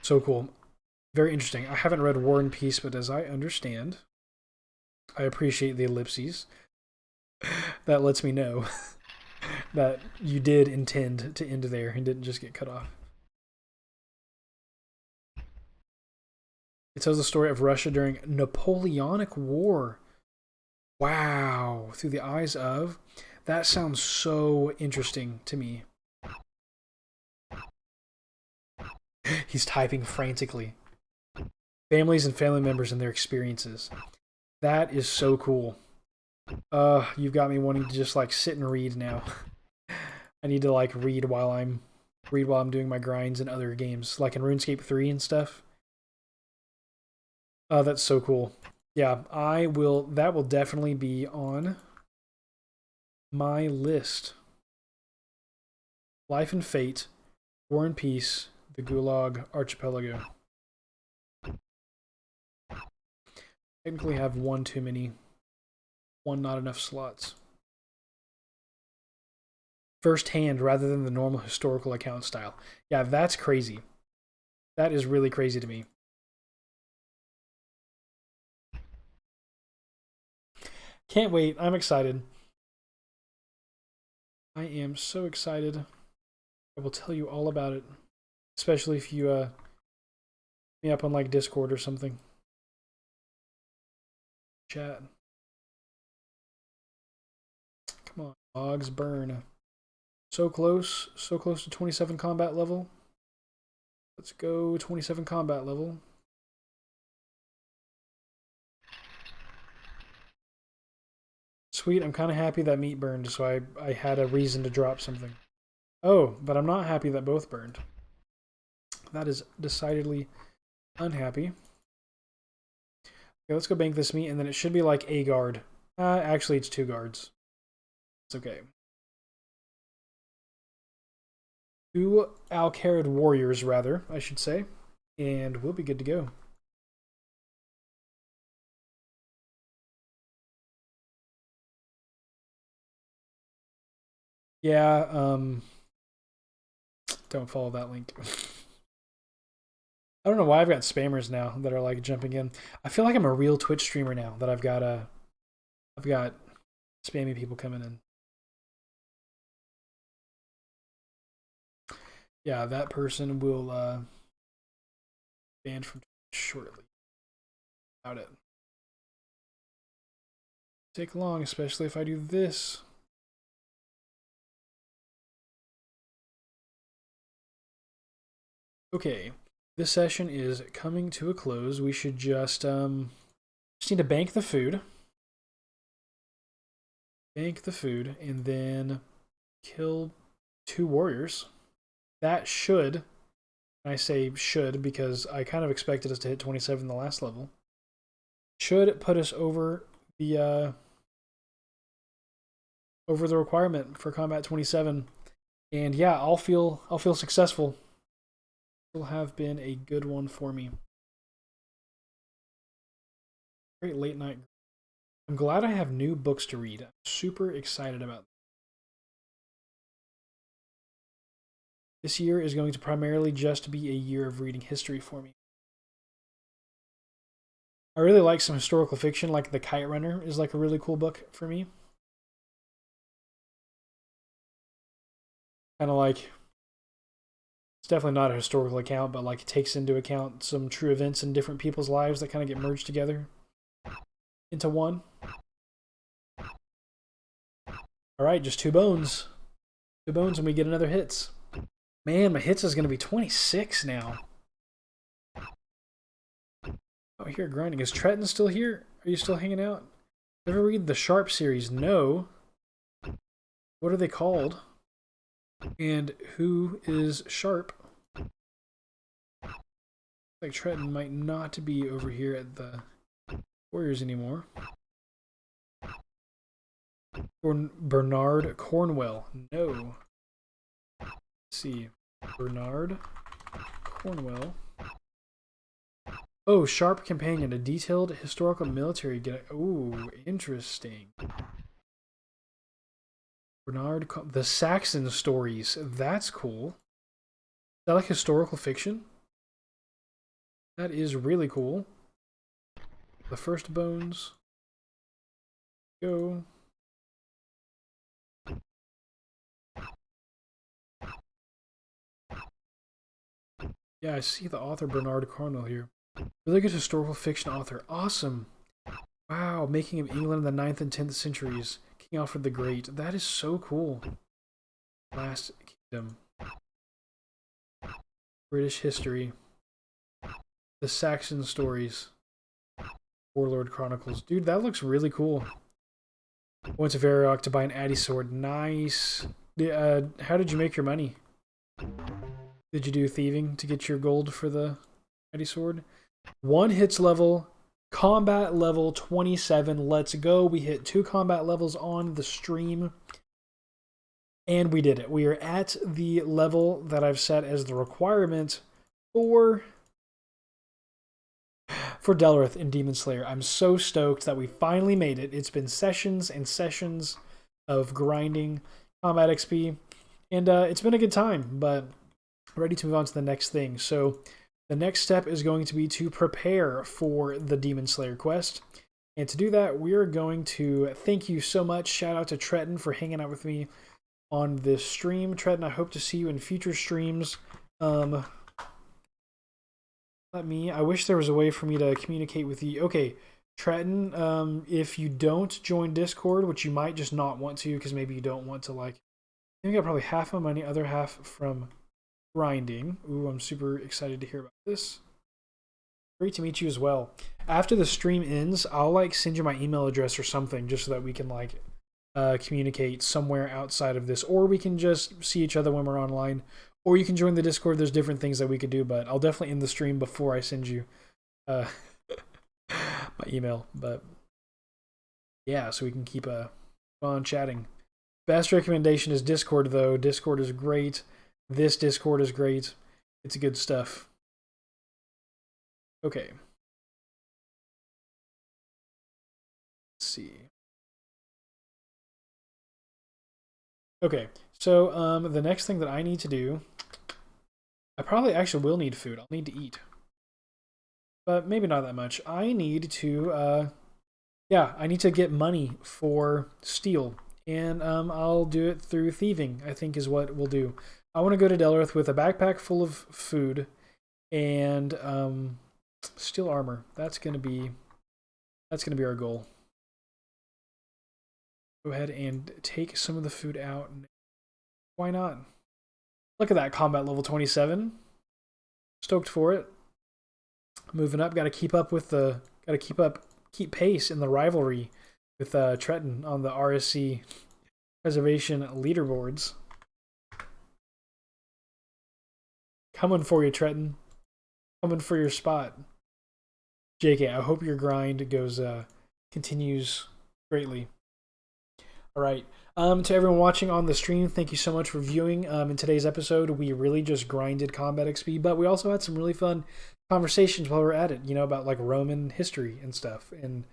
So cool. Very interesting. I haven't read War and Peace, but as I understand, I appreciate the ellipses. That lets me know that you did intend to end there and didn't just get cut off. It tells the story of Russia during Napoleonic War. Wow. Through the eyes of... That sounds so interesting to me. He's typing frantically. Families and family members and their experiences. That is so cool. You've got me wanting to just like sit and read now. I need to like read while I'm doing my grinds in other games, like in RuneScape 3 and stuff. Oh, that's so cool. Yeah, that will definitely be on my list. Life and Fate, War and Peace, the Gulag Archipelago. Technically have one too many. One not enough slots. First hand rather than the normal historical account style. Yeah, that's crazy. That is really crazy to me. Can't wait. I'm excited. I am so excited. I will tell you all about it. Especially if you hit me up on like Discord or something. Chat. Come on, logs burn. So close to 27 combat level. Let's go 27 combat level. Sweet, I'm kind of happy that meat burned, so I had a reason to drop something. Oh, but I'm not happy that both burned. That is decidedly unhappy. Okay, let's go bank this meat, and then it should be like a guard. Actually, it's 2 guards. It's okay. 2 Al-Kharid warriors, rather, I should say. And we'll be good to go. Yeah, don't follow that link. I don't know why I've got spammers now that are like jumping in. I feel like I'm a real Twitch streamer now that I've got spammy people coming in. Yeah, that person will banned from Twitch shortly. About it. Take long, especially if I do this. Okay, this session is coming to a close. We should just need to bank the food. Bank the food, and then kill 2 warriors. That should, and I say should because I kind of expected us to hit 27 the last level, should put us over the requirement for combat 27. And yeah, I'll feel successful. It will have been a good one for me. Great late night. I'm glad I have new books to read. I'm super excited about them. This year is going to primarily just be a year of reading history for me. I really like some historical fiction, like The Kite Runner is like a really cool book for me. Kind of like, it's definitely not a historical account, but like it takes into account some true events in different people's lives that kind of get merged together into one. Alright, just 2 bones. 2 bones and we get another hits. Man, my hits is going to be 26 now. Oh, here, grinding. Is Tretton still here? Are you still hanging out? Ever read the Sharp series? No. What are they called? And who is Sharp? Like Tretton might not be over here at the Warriors anymore. Or Bernard Cornwell. No. Let's see. Bernard Cornwell. Oh, Sharp Companion, a detailed historical military get. Ooh, interesting. Bernard, the Saxon stories. That's cool. Is that like historical fiction? That is really cool. The First Bones. Go. Yeah, I see the author Bernard Cornwell here. Really good historical fiction author. Awesome. Wow, making of England in the 9th and 10th centuries. King Alfred the Great. That is so cool. Last Kingdom. British history. The Saxon stories. Warlord Chronicles. Dude, that looks really cool. Went to Varrock to buy an Addy sword. Nice. How did you make your money? Did you do thieving to get your gold for the Addy sword? 1 hits level. Combat level 27. Let's go. We hit 2 combat levels on the stream. And we did it. We are at the level that I've set as the requirement for Delrith in Demon Slayer. I'm so stoked that we finally made it. It's been sessions and sessions of grinding combat XP, and it's been a good time, but ready to move on to the next thing. So the next step is going to be to prepare for the Demon Slayer quest. And to do that, we are going to thank you so much. Shout out to Tretton for hanging out with me on this stream. Tretton, I hope to see you in future streams. I wish there was a way for me to communicate with you. Okay, Tretton, if you don't join Discord, which you might just not want to, because maybe you don't want to, like, I got probably half my money, other half from grinding. Ooh, I'm super excited to hear about this. Great to meet you as well. After the stream ends, I'll, like, send you my email address or something, just so that we can, like, communicate somewhere outside of this, or we can just see each other when we're online. Or you can join the Discord. There's different things that we could do, but I'll definitely end the stream before I send you my email. But yeah, so we can keep on chatting. Best recommendation is Discord, though. Discord is great. This Discord is great. It's good stuff. Okay. Let's see. Okay, so the next thing that I need to do, I probably actually will need food. I'll need to eat. But maybe not that much. I need to, I need to get money for steel. And I'll do it through thieving, I think is what we'll do. I want to go to Delrith with a backpack full of food and steel armor. That's gonna be our goal. Go ahead and take some of the food out. Why not? Look at that, combat level 27. Stoked for it. Moving up, got to keep pace in the rivalry with Tretton on the RSC preservation leaderboards. Coming for you, Tretton. Coming for your spot. JK, I hope your grind continues greatly. All right. To everyone watching on the stream, thank you so much for viewing. In today's episode, we really just grinded combat XP, but we also had some really fun conversations while we were at it, about like Roman history and stuff, and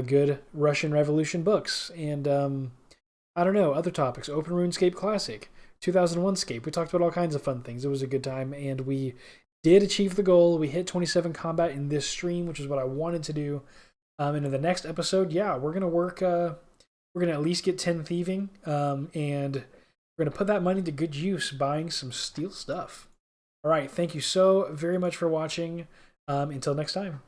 good Russian Revolution books, and I don't know, other topics. Open RuneScape Classic, 2001 Scape. We talked about all kinds of fun things. It was a good time, and we did achieve the goal. We hit 27 combat in this stream, which is what I wanted to do. And in the next episode, yeah, we're gonna work. We're going to at least get 10 thieving, and we're going to put that money to good use buying some steel stuff. All right, thank you so very much for watching. Until next time.